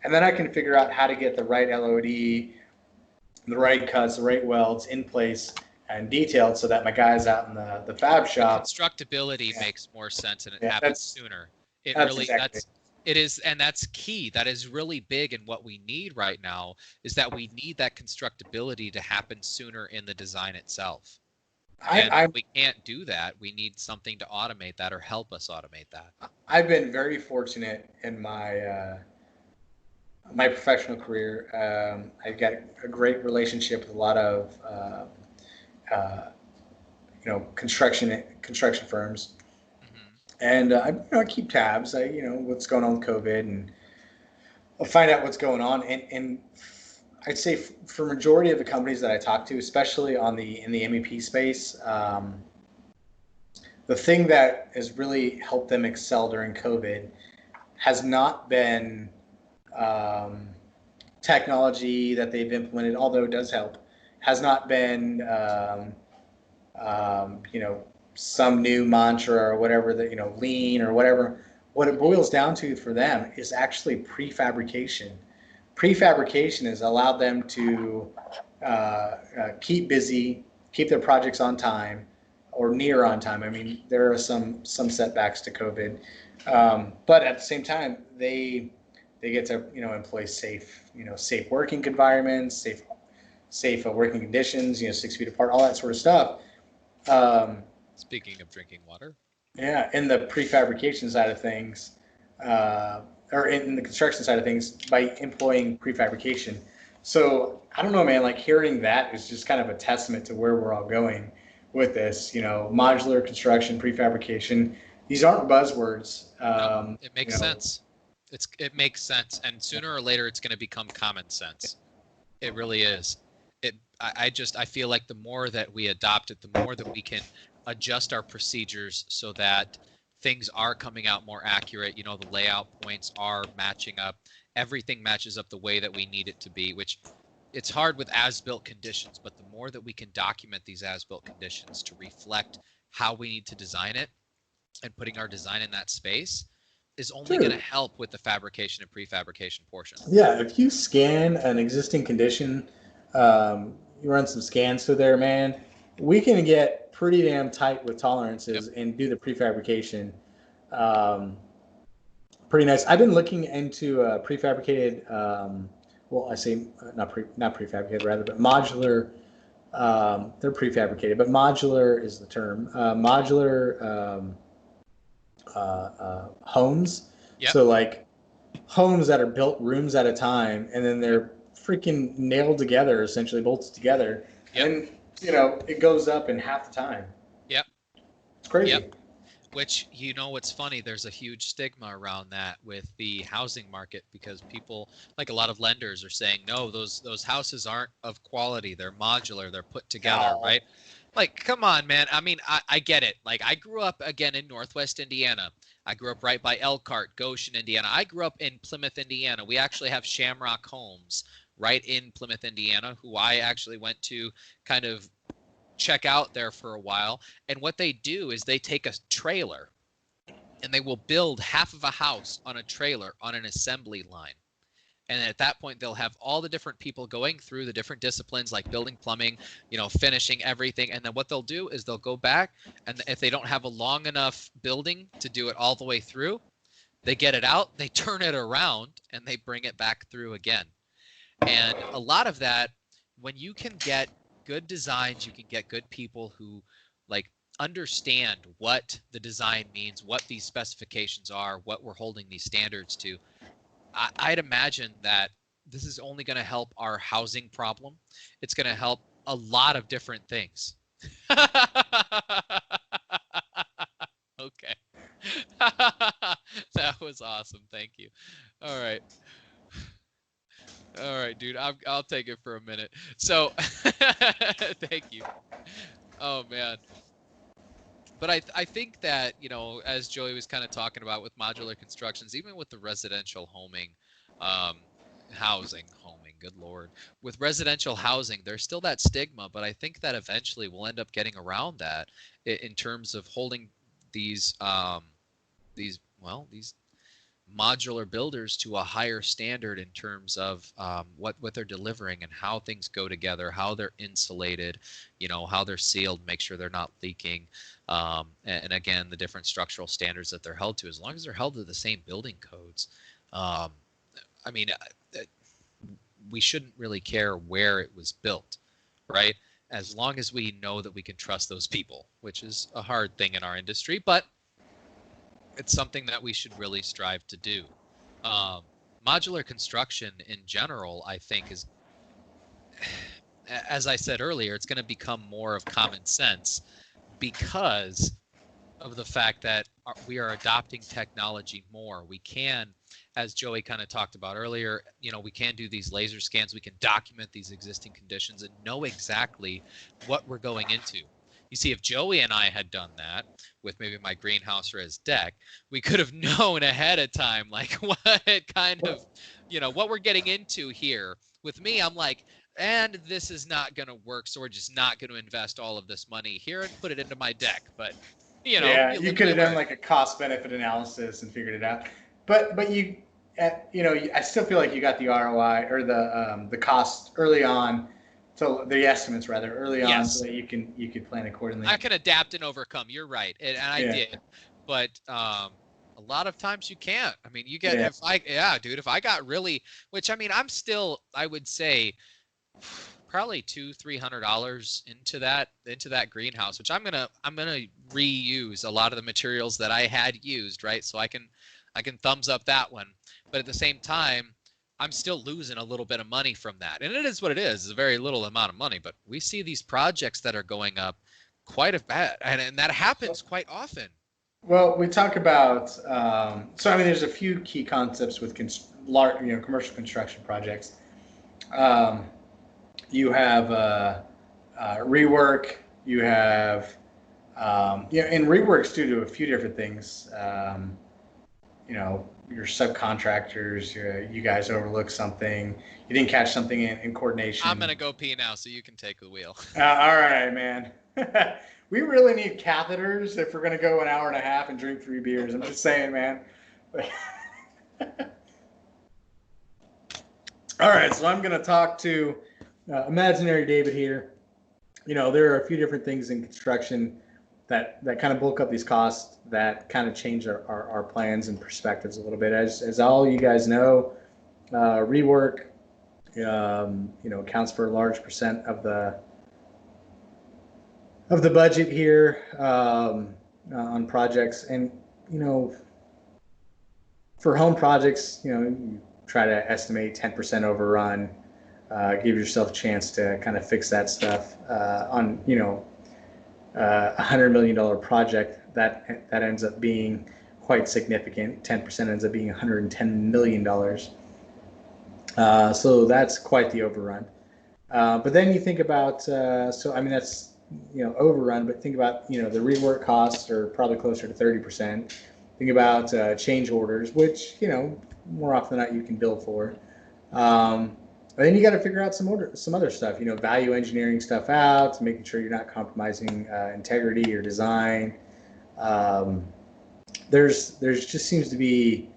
and then I can figure out how to get the right LOD, the right cuts, the right welds in place and detailed, so that my guys out in the fab shop. Constructability makes more sense and it happens sooner. It is, and that's key. That is really big, and what we need right now is that we need that constructability to happen sooner in the design itself. We can't do that. We need something to automate that or help us automate that. I've been very fortunate in my my professional career. I've got a great relationship with a lot of construction firms, and I keep tabs. What's going on with COVID, and I'll find out what's going on. And I'd say for majority of the companies that I talk to, especially in the MEP space, the thing that has really helped them excel during COVID has not been technology that they've implemented, although it does help. Has not been some new mantra or whatever that lean or whatever. What it boils down to for them is actually prefabrication. Prefabrication has allowed them to keep busy, keep their projects on time or near on time. I mean, there are some setbacks to COVID, but at the same time, they get to employ safe working environments, safe working conditions, 6 feet apart, all that sort of stuff. Um, Speaking of drinking water. yeah, in the prefabrication side of things, uh, or in the construction side of things, by employing prefabrication. So I don't know, man. Like hearing that is just kind of a testament to where we're all going with this. You know, modular construction, prefabrication. These aren't buzzwords. No, it You makes know, sense. It makes sense, and sooner or later, it's going to become common sense. It really is. I feel like the more that we adopt it, the more that we can adjust our procedures so that things are coming out more accurate. You know, the layout points are matching up. Everything matches up the way that we need it to be, which it's hard with as-built conditions, but the more that we can document these as-built conditions to reflect how we need to design it and putting our design in that space is only going to true. help with the fabrication and prefabrication portion. Yeah, if you scan an existing condition, you run some scans through there, man. We can get pretty damn tight with Yep. tolerances and do the prefabrication. Um, Pretty nice. I've been looking into prefabricated. Well, I say not prefabricated rather, but modular. They're prefabricated, but modular is the term. Modular homes. Yep. So like homes that are built rooms at a time, and then Yep. they're freaking nailed together, essentially bolted together, Yep. and it goes up in half the time. Yep. It's Yep. crazy. Which, you know, what's funny, there's a huge stigma around that with the housing market because people, like a lot of lenders, are saying, no, those houses aren't of quality. They're modular. They're put together, Oh, right? Like, come on, man. I mean, I get it. Like, I grew up again in Northwest Indiana. I grew up right by Elkhart, Goshen, Indiana. I grew up in Plymouth, Indiana. We actually have Shamrock Homes right in Plymouth, Indiana, who I actually went to kind of check out there for a while. And what they do is they take a trailer and they will build half of a house on a trailer on an assembly line. And at that point, they'll have all the different people going through the different disciplines like building, plumbing, you know, finishing everything. And then what they'll do is they'll go back, and if they don't have a long enough building to do it all the way through, they get it out, they turn it around, and they bring it back through again. And a lot of that, when you can get good designs, you can get good people who like understand what the design means, what these specifications are, what we're holding these standards to. I'd imagine that this is only going to help our housing problem. It's going to help a lot of different things. Okay. That was awesome. Thank you. All right. All right, dude. I'll take it for a minute. So, thank you. Oh man. But I think that, you know, as Joey was kind of talking about with modular constructions, even with the residential homing, um, homing, good Lord, with residential housing, there's still that stigma, but I think that eventually we'll end up getting around that in terms of holding these, these modular builders to a higher standard in terms of what they're delivering and how things go together, how they're insulated, you know, how they're sealed, make sure they're not leaking, and again, the different structural standards that they're held to. As long as they're held to the same building codes, um, I mean, we shouldn't really care where it was built, right? As long as we know that we can trust those people, which is a hard thing in our industry, but it's something that we should really strive to do. Um, Modular construction in general, I think, is, as I said earlier, it's going to become more of common sense because of the fact that we are adopting technology more. We can, as Joey kind of talked about earlier, you know, we can do these laser scans. We can document these existing conditions and know exactly what we're going into. You see, if Joey and I had done that with maybe my greenhouse or his deck, we could have known ahead of time, like what kind of, you know, what we're getting into here. With me, I'm like, and this is not going to work, so we're just not going to invest all of this money here and put it into my deck. But, you know, yeah, you you live could and have you done learn. like a cost benefit analysis and figured it out. But I still feel like you got the ROI or the cost early on, so the estimates rather early on, so Yes, that you could plan accordingly. I can adapt and overcome. You're right, and I Yeah, did, but a lot of times you can't. I mean, you get yeah, yeah, dude. If I got really, which I mean, I'm still, I would say, probably $200-300 into that greenhouse, which I'm gonna reuse a lot of the materials that I had used, right? So I can thumbs up that one. But at the same time, I'm still losing a little bit of money from that. And it is what it is. It's a very little amount of money, but we see these projects that are going up quite a bit, and that happens quite often. Well, we talk about so I mean, there's a few key concepts with large, commercial construction projects. Um, you have rework. You have and reworks do a few different things. Your subcontractors, you guys overlook something, you didn't catch something in coordination. I'm gonna go pee now, so you can take the wheel. All right, man. We really need catheters if we're gonna go an hour and a half and drink 3 beers. I'm just saying, man. All right, so I'm gonna talk to imaginary David here. There are a few different things in construction that kind of bulk up these costs, that kind of change our plans and perspectives a little bit. As all you guys know, rework accounts for a large percent of the budget here on projects. And for home projects, you try to estimate 10% overrun, give yourself a chance to kind of fix that stuff on $100 million project that ends up being quite significant. 10% ends up being $110 million. So that's quite the overrun. But then you think about, that's, overrun, but think about, the rework costs are probably closer to 30%. Think about change orders, which, more often than not you can bill for. And then you got to figure out some other stuff, value engineering stuff out, making sure you're not compromising integrity or design. There's just seems to be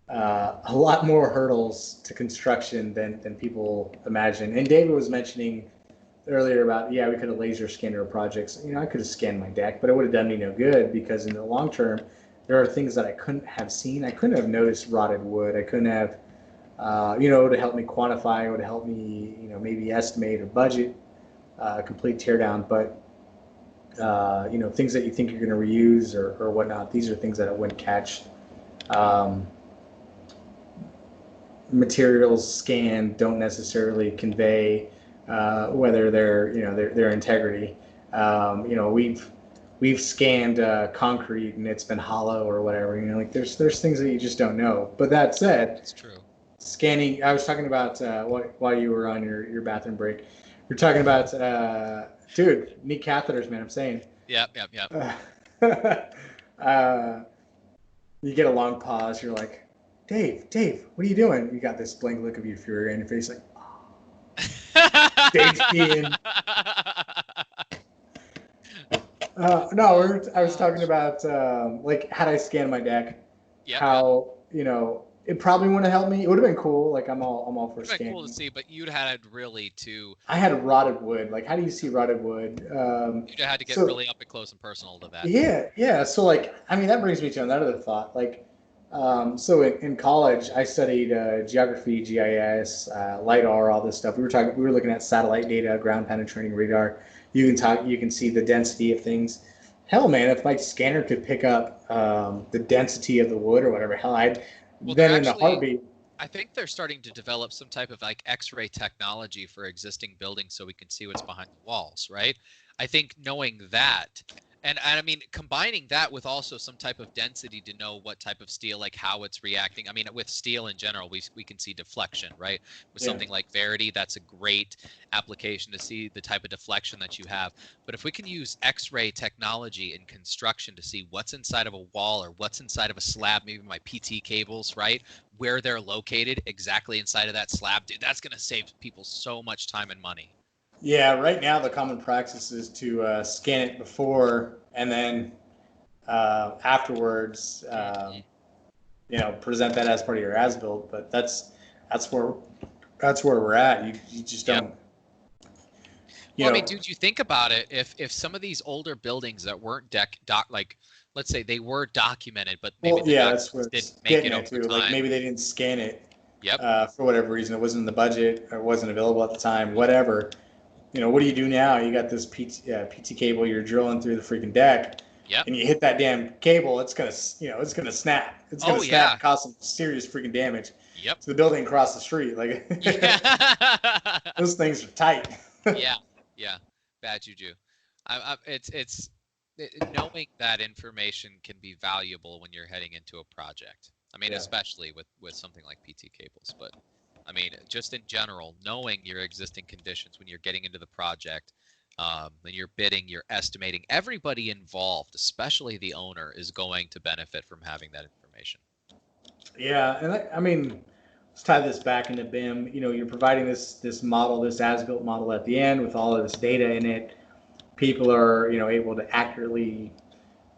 a lot more hurdles to construction than people imagine. And David was mentioning earlier about, we could have laser scanned our projects. I could have scanned my deck, but it would have done me no good, because in the long term, there are things that I couldn't have seen. I couldn't have noticed rotted wood. I couldn't have, it would help me quantify, it would help me, maybe estimate or budget complete teardown. But, things that you think you're going to reuse or whatnot, these are things that I wouldn't catch. Materials scanned don't necessarily convey whether their integrity. We've scanned concrete and it's been hollow or whatever. There's things that you just don't know. But that said, it's true. Scanning. I was talking about while you were on your bathroom break. You're talking about, dude, need catheters, man. I'm saying. Yep. You get a long pause. You're like, Dave, what are you doing? You got this blank look of fury on your face, like, oh. Dave's peeing. No, I was talking about had I scanned my deck, how it probably wouldn't have helped me. It would have been cool. I'm all for scanning. It would have been cool to see, but you'd had really to. I had rotted wood. How do you see rotted wood? You'd have had to get really up and close and personal to that. Yeah. So that brings me to another thought. So in college, I studied geography, GIS, LiDAR, all this stuff. We were looking at satellite data, ground penetrating radar. You can see the density of things. Hell, man, if my scanner could pick up the density of the wood or whatever, hell, in a heartbeat. I think they're starting to develop some type of X-ray technology for existing buildings so we can see what's behind the walls, right? I think knowing that, and I mean, combining that with also some type of density to know what type of steel, how it's reacting. I mean, with steel in general, we can see deflection, right? With something like Verity, that's a great application to see the type of deflection that you have. But if we can use X-ray technology in construction to see what's inside of a wall or what's inside of a slab, maybe my PT cables, right? Where they're located exactly inside of that slab, dude, that's going to save people so much time and money. Yeah, right now the common practice is to scan it before and then afterwards, present that as part of your as-built. But that's where we're at. You just don't. I mean, dude, you think about it. If some of these older buildings that weren't let's say they were documented, but maybe that's where didn't make it over time. Maybe they didn't scan it. For whatever reason, it wasn't in the budget or wasn't available at the time. Whatever. what do you do now? You got this PT cable, you're drilling through the freaking deck, Yep. and you hit that damn cable, it's gonna snap. It's gonna Oh snap yeah. and cause some serious freaking damage Yep. to the building across the street. Like Yeah. those things are tight. Yeah. Yeah. Bad juju. Knowing that information can be valuable when you're heading into a project. I mean, Yeah. especially with something like PT cables, but I mean, just in general, knowing your existing conditions when you're getting into the project, when you're bidding, you're estimating, everybody involved, especially the owner, is going to benefit from having that information. Yeah, and I mean, let's tie this back into BIM. You're providing this model, this as-built model at the end with all of this data in it. People are able to accurately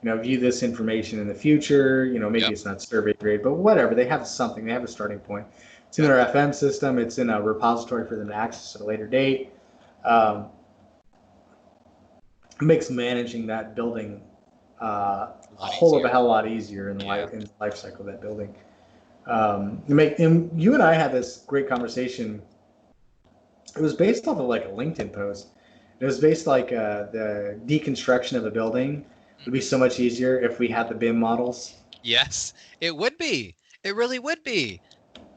view this information in the future. Maybe Yep. it's not survey grade, but whatever. They have something. They have a starting point. It's in Yep. their FM system. It's in a repository for them to access at a later date. Um, it makes managing that building a whole of a hell lot easier in the life cycle of that building. And you and I had this great conversation. It was based off of like a LinkedIn post. It was based like the deconstruction of a building would be so much easier if we had the BIM models. Yes, it would be. It really would be.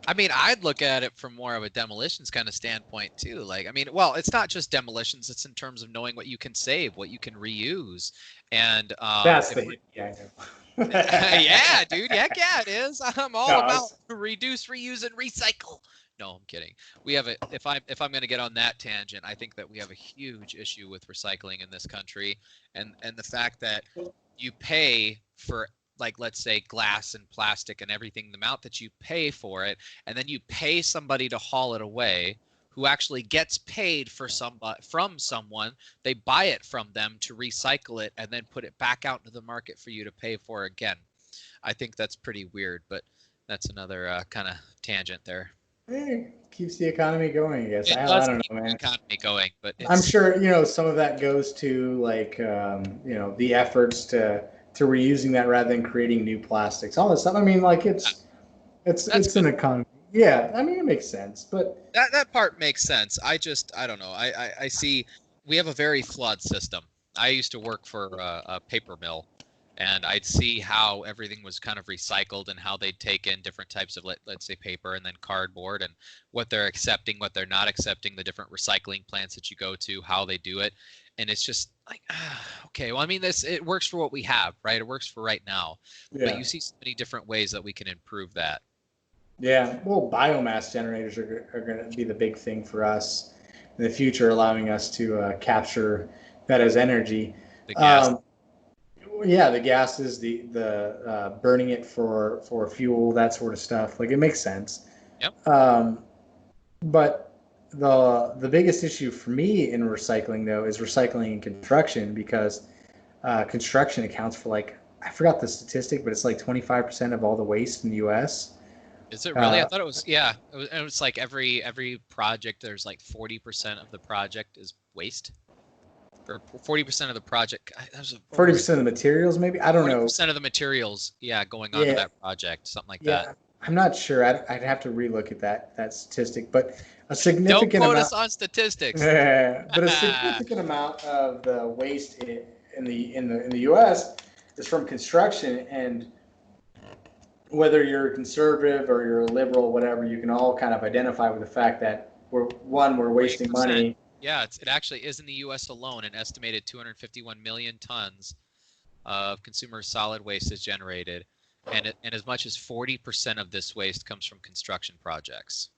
I mean, I'd look at it from more of a demolitions kind of standpoint too. Like, I mean, well, it's not just demolitions; it's in terms of knowing what you can save, what you can reuse, and That's the yeah. I know. yeah, dude, heck yeah, it is. I'm all No, about reduce, reuse, and recycle. No, I'm kidding. We have a if I'm going to get on that tangent, I think that we have a huge issue with recycling in this country, and the fact that you pay for, like, let's say glass and plastic and everything, the amount that you pay for it, and then you pay somebody to haul it away, who actually gets paid from someone. They buy it from them to recycle it and then put it back out into the market for you to pay for again. I think that's pretty weird, but that's another kind of tangent there. Keeps the economy going, I guess. It I does don't keep know, the man. economy going, but I'm it's sure some of that goes to like the efforts to reusing that rather than creating new plastics, all this stuff. I mean, like that's it's good. an economy. Yeah, I mean it makes sense, but That part makes sense. I don't know. I see we have a very flawed system. I used to work for a paper mill, and I'd see how everything was kind of recycled and how they'd take in different types of let's say paper and then cardboard, and what they're accepting, what they're not accepting, the different recycling plants that you go to, how they do it. And it's just like, okay, well, I mean, it works for what we have, right? It works for right now, but yeah. you see so many different ways that we can improve that. Yeah, well, biomass generators are going to be the big thing for us in the future, allowing us to capture that as energy. The gas. Um, yeah, the gases, the burning it for fuel, that sort of stuff. Like it makes sense. Yep. But the biggest issue for me in recycling though is recycling in construction because construction accounts for like I forgot the statistic, but it's like 25% of all the waste in the U.S. Is it really? I thought it was, yeah. It was like every project, there's like 40% of the project is waste, or 40% of the project. 40% of the materials, maybe. I don't know. 40% of the materials, yeah, going onto that project, something like Yeah, that. I'm not sure. I'd have to relook at that statistic, but a Don't significant quote amount. us on statistics. But a significant amount of the waste in the U.S. is from construction, and whether you're conservative or you're a liberal, whatever, you can all kind of identify with the fact that we're wasting 40%. money. Yeah, it actually is in the U.S. alone. An estimated 251 million tons of consumer solid waste is generated, and as much as 40% of this waste comes from construction projects.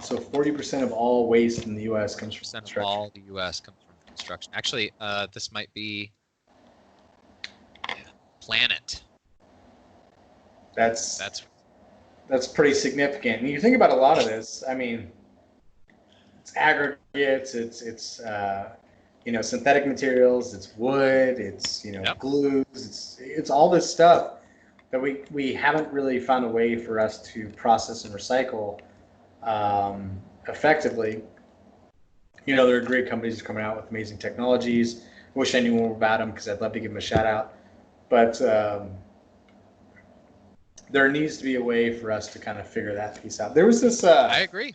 So 40% of all waste in the U.S. comes from construction. Of all the U.S. comes from construction. Actually, this might be planet. That's pretty significant. And you think about a lot of this. I mean, it's aggregates, it's synthetic materials, it's wood, it's glues, it's all this stuff that we haven't really found a way for us to process and recycle effectively. There are great companies coming out with amazing technologies. I wish I knew more about them because I'd love to give them a shout out. But there needs to be a way for us to kind of figure that piece out. There was this. I agree.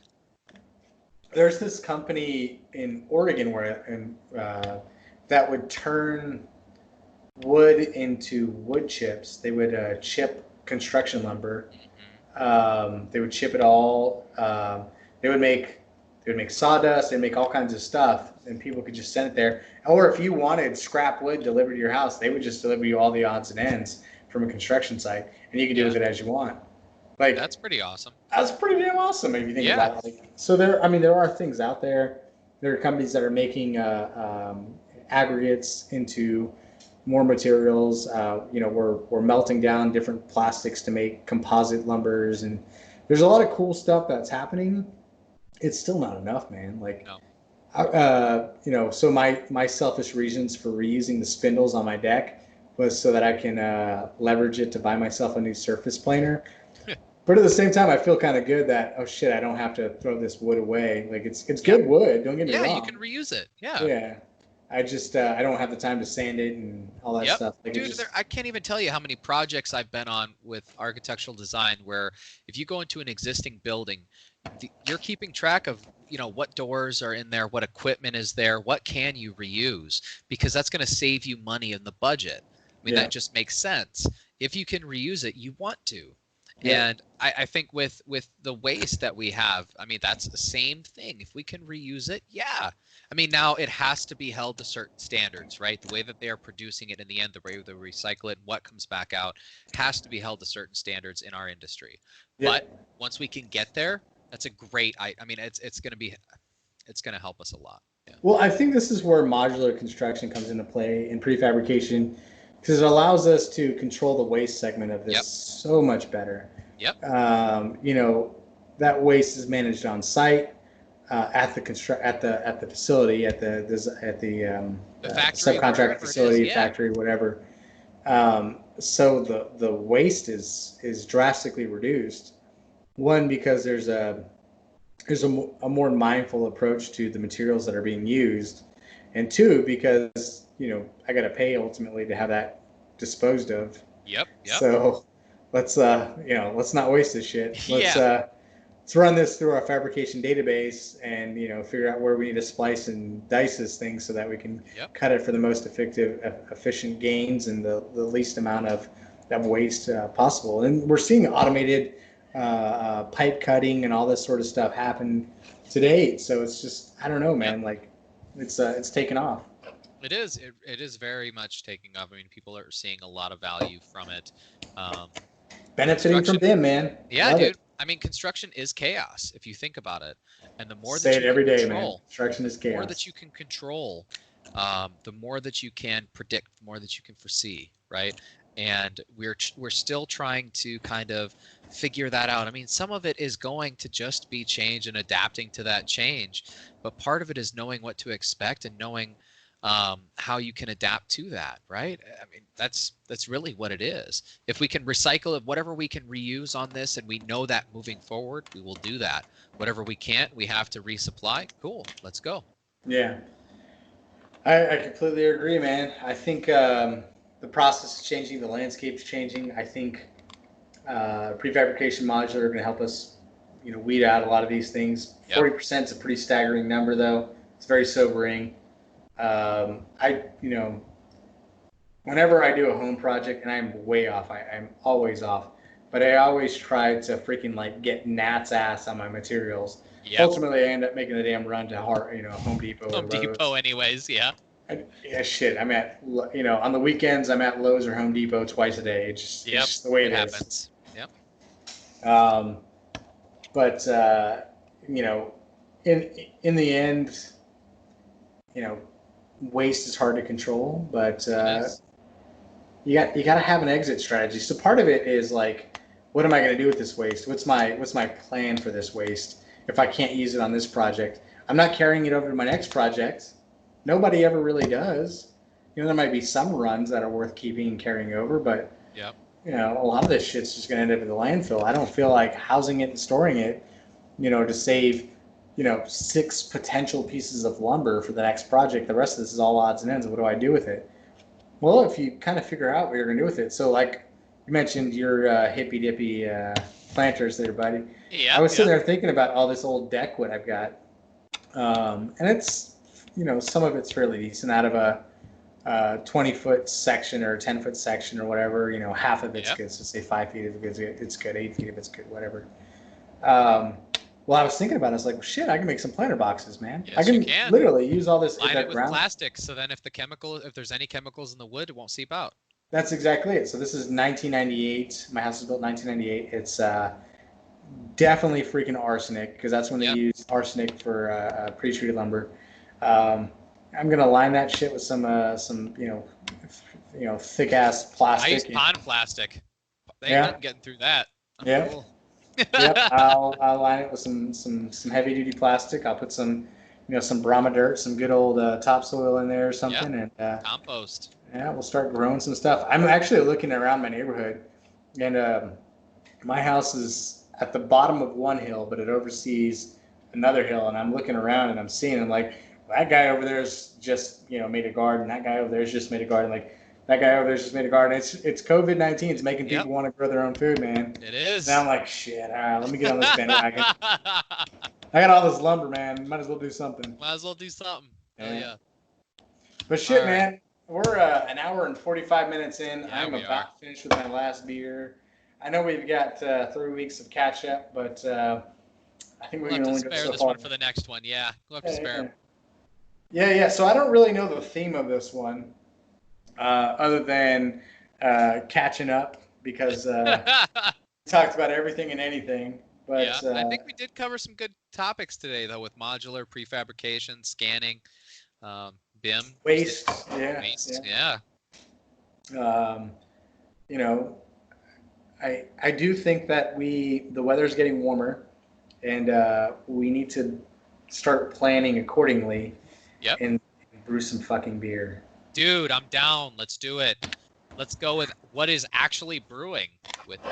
there's this company in Oregon that would turn wood into wood chips. They would chip construction lumber. Hmm. They would chip it all. They would make they would make sawdust. They make all kinds of stuff, and people could just send it there. Or if you wanted scrap wood delivered to your house, they would just deliver you all the odds and ends from a construction site, and you could do Yeah, with it as you want. Like that's pretty awesome. that's pretty damn awesome if you think Yeah. about it. Like, so there, I mean, there are things out there. There are companies that are making aggregates into more materials. We're melting down different plastics to make composite lumbers, and there's a lot of cool stuff that's happening. It's still not enough, man. Like, No. so my selfish reasons for reusing the spindles on my deck was so that I can leverage it to buy myself a new surface planer. But at the same time, I feel kind of good that, oh shit, I don't have to throw this wood away. Like it's Yep. good wood. Don't get me Yeah, you can wrong. reuse it. Yeah. Yeah, I just I don't have the time to sand it and all that Yep. stuff. Like it Dude, just I can't even tell you how many projects I've been on with architectural design where if you go into an existing building, you're keeping track of, what doors are in there, what equipment is there, what can you reuse, because that's going to save you money in the budget. I mean, yeah that just makes sense. If you can reuse it, you want to. yeah And I think with the waste that we have, I mean, that's the same thing. If we can reuse it, yeah. I mean, now it has to be held to certain standards, right? The way that they are producing it in the end, the way they recycle it, and what comes back out has to be held to certain standards in our industry. yeah. But once we can get there, that's a great. I mean, it's gonna help us a lot. Yeah. Well, I think this is where modular construction comes into play in prefabrication because it allows us to control the waste segment of this Yep. so much better. Yep. You know, that waste is managed on site at the at the facility at the The factory, subcontract wherever it is. facility, Yeah. factory, whatever. So the waste is drastically reduced. One because there's a more mindful approach to the materials that are being used, and two because I got to pay ultimately to have that disposed of. Yep. Yep. So let's not waste this shit. Yeah. Let's run this through our fabrication database and figure out where we need to splice and dice this thing so that we can Yep. cut it for the most efficient gains and the least amount of waste possible. And we're seeing automated pipe cutting and all this sort of stuff happen to date. So it's just I don't know, Yep. man. Like it's taken off. It is. It is very much taking off. I mean, people are seeing a lot of value from it. Um, Benefiting from construction. BIM, man. Yeah, Love dude. it. I mean, construction is chaos if you think about it. And the more Say that it you every can day, man. control, Construction is the more that chaos. you can control, the more that you can predict, the more that you can foresee, right? And we're still trying to kind of figure that out. I mean, some of it is going to just be change and adapting to that change, but part of it is knowing what to expect and knowing how you can adapt to that, right? I mean, that's really what it is. If we can recycle it, whatever we can reuse on this, and we know that moving forward, we will do that. Whatever we can't, we have to resupply. Cool, let's go. Yeah, I completely agree, man. I think the process is changing, the landscape's changing. I think prefabrication modular are going to help us, weed out a lot of these things. Yep. 40% is a pretty staggering number, though. It's very sobering. I, whenever I do a home project, and I'm way off, I'm always off, but I always try to freaking like get gnat's ass on my materials. Yep. Ultimately, I end up making a damn run to Home Depot or Home Depot, Lowe's. anyways. Yeah. Yeah, shit. I'm at, on the weekends, I'm at Lowe's or Home Depot twice a day. Yep. It's just the way It it is. happens. Yep. But you know, in the end, you know, waste is hard to control, but It is. you got to have an exit strategy. So part of it is like, what am I going to do with this waste? What's my plan for this waste? If I can't use it on this project, I'm not carrying it over to my next project. Nobody ever really does. There might be some runs that are worth keeping and carrying over, but Yep. a lot of this shit's just going to end up in the landfill. I don't feel like housing it and storing it, to save, 6 potential pieces of lumber for the next project. The rest of this is all odds and ends. What do I do with it? Well, if you kind of figure out what you're going to do with it. So, like you mentioned, your hippy dippy planters there, buddy. I Yep. was sitting Yep. there thinking about all this old deck wood I've got. And it's, some of it's fairly decent out of a 20-foot section or 10-foot section or whatever. Half of it's Yep. good. So say 5 feet if it's good, 8 feet if it's good, whatever. Well, I was thinking about it. I was like, well, shit, I can make some planter boxes, man. I Yes, you can can. literally use all this Line it with ground. plastic, so then if there's any chemicals in the wood, it won't seep out. That's exactly it. So this is 1998. My house was built in 1998. It's definitely freaking arsenic because that's when they Yep. use arsenic for pre-treated lumber. I'm gonna line that shit with some thick ass plastic. Nice pond plastic. They Yeah. ain't nothing getting through that. Yeah. Cool. Yep. I'll line it with some heavy duty plastic. I'll put some some Brahma dirt, some good old topsoil in there or something, and Compost. yeah, we'll start growing some stuff. I'm actually looking around my neighborhood, and my house is at the bottom of one hill, but it oversees another hill. And I'm looking around and I'm seeing, I'm like, that guy over there's just made a garden. That guy over there's just made a garden. Like that guy over there's just made a garden. It's COVID-19. It's making people want to grow their own food, man. It is. Now I'm like, shit. All right, let me get on this bandwagon. I got all this lumber, man. Might as well do something. Might as well do something. Hell yeah. But shit, All right. man. We're an hour and 45 minutes in. Yeah, I'm we about to finish with my last beer. I know we've got 3 weeks of catch up, but I think we're We'll going to have only to go spare so this far. one for the next one. Yeah, we'll have to spare. Yeah. So I don't really know the theme of this one, other than catching up, because we talked about everything and anything. But yeah, I think we did cover some good topics today, though, with modular, prefabrication, scanning, BIM. waste. Waste. Yeah. I do think that the weather's getting warmer, and we need to start planning accordingly. Yep. And brew some fucking beer. Dude, I'm down. Let's do it. Let's go with what is actually brewing with me.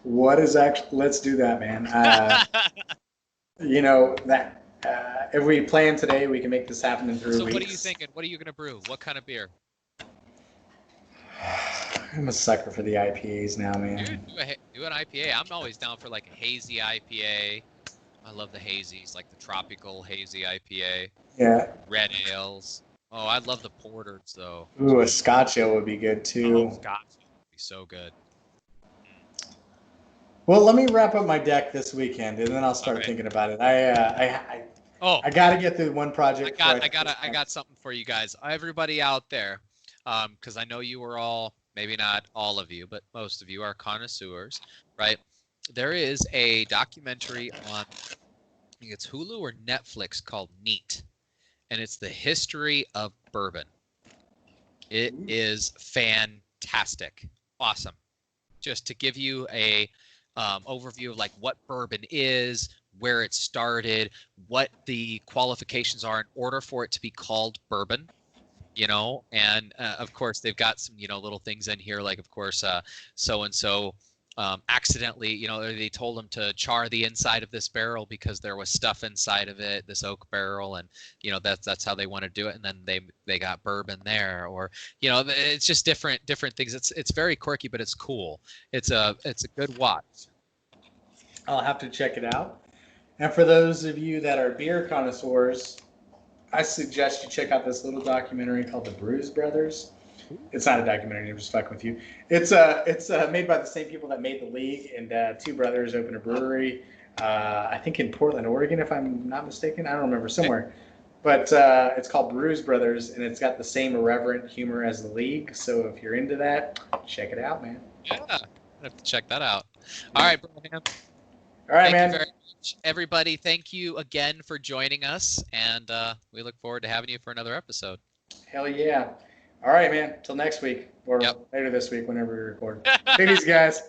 Let's do that, man. If we plan today, we can make this happen in 3 weeks. So what are you thinking? What are you going to brew? What kind of beer? I'm a sucker for the IPAs now, man. Dude, do an IPA. I'm always down for like a hazy IPA. I love the hazies, like the tropical hazy IPA. Yeah. Red ales. Oh, I love the porters, though. Ooh, a Scotch ale would be good, too. Oh, Scotch would be so good. Well, let me wrap up my deck this weekend, and then I'll start thinking about it. I got to get through one project. I got something for you guys. Everybody out there, because I know you are all, maybe not all of you, but most of you are connoisseurs, right? There is a documentary on, I think it's Hulu or Netflix, called Neat, and it's the history of bourbon. It is fantastic, awesome. Just to give you a overview of like what bourbon is, where it started, what the qualifications are in order for it to be called bourbon, and of course they've got some little things in here, like of course so and so accidentally, they told them to char the inside of this barrel because there was stuff inside of it, this oak barrel, and that's how they want to do it, and then they got bourbon there, or it's just different things. It's very quirky, but it's cool. It's a good watch. I'll have to check it out. And for those of you that are beer connoisseurs, I suggest you check out this little documentary called The Brews Brothers. It's not a documentary, I'm just fucking with you. It's made by the same people that made The League, and two brothers opened a brewery, I think in Portland, Oregon, if I'm not mistaken. I don't remember, somewhere. But it's called Brews Brothers, and it's got the same irreverent humor as The League. So if you're into that, check it out, man. Yeah, I have to check that out. All right, Brandon. All right, thank man. You very much. Everybody, thank you again for joining us, and we look forward to having you for another episode. Hell yeah. All right, man. Till next week, or later this week, whenever we record. Take it easy, guys.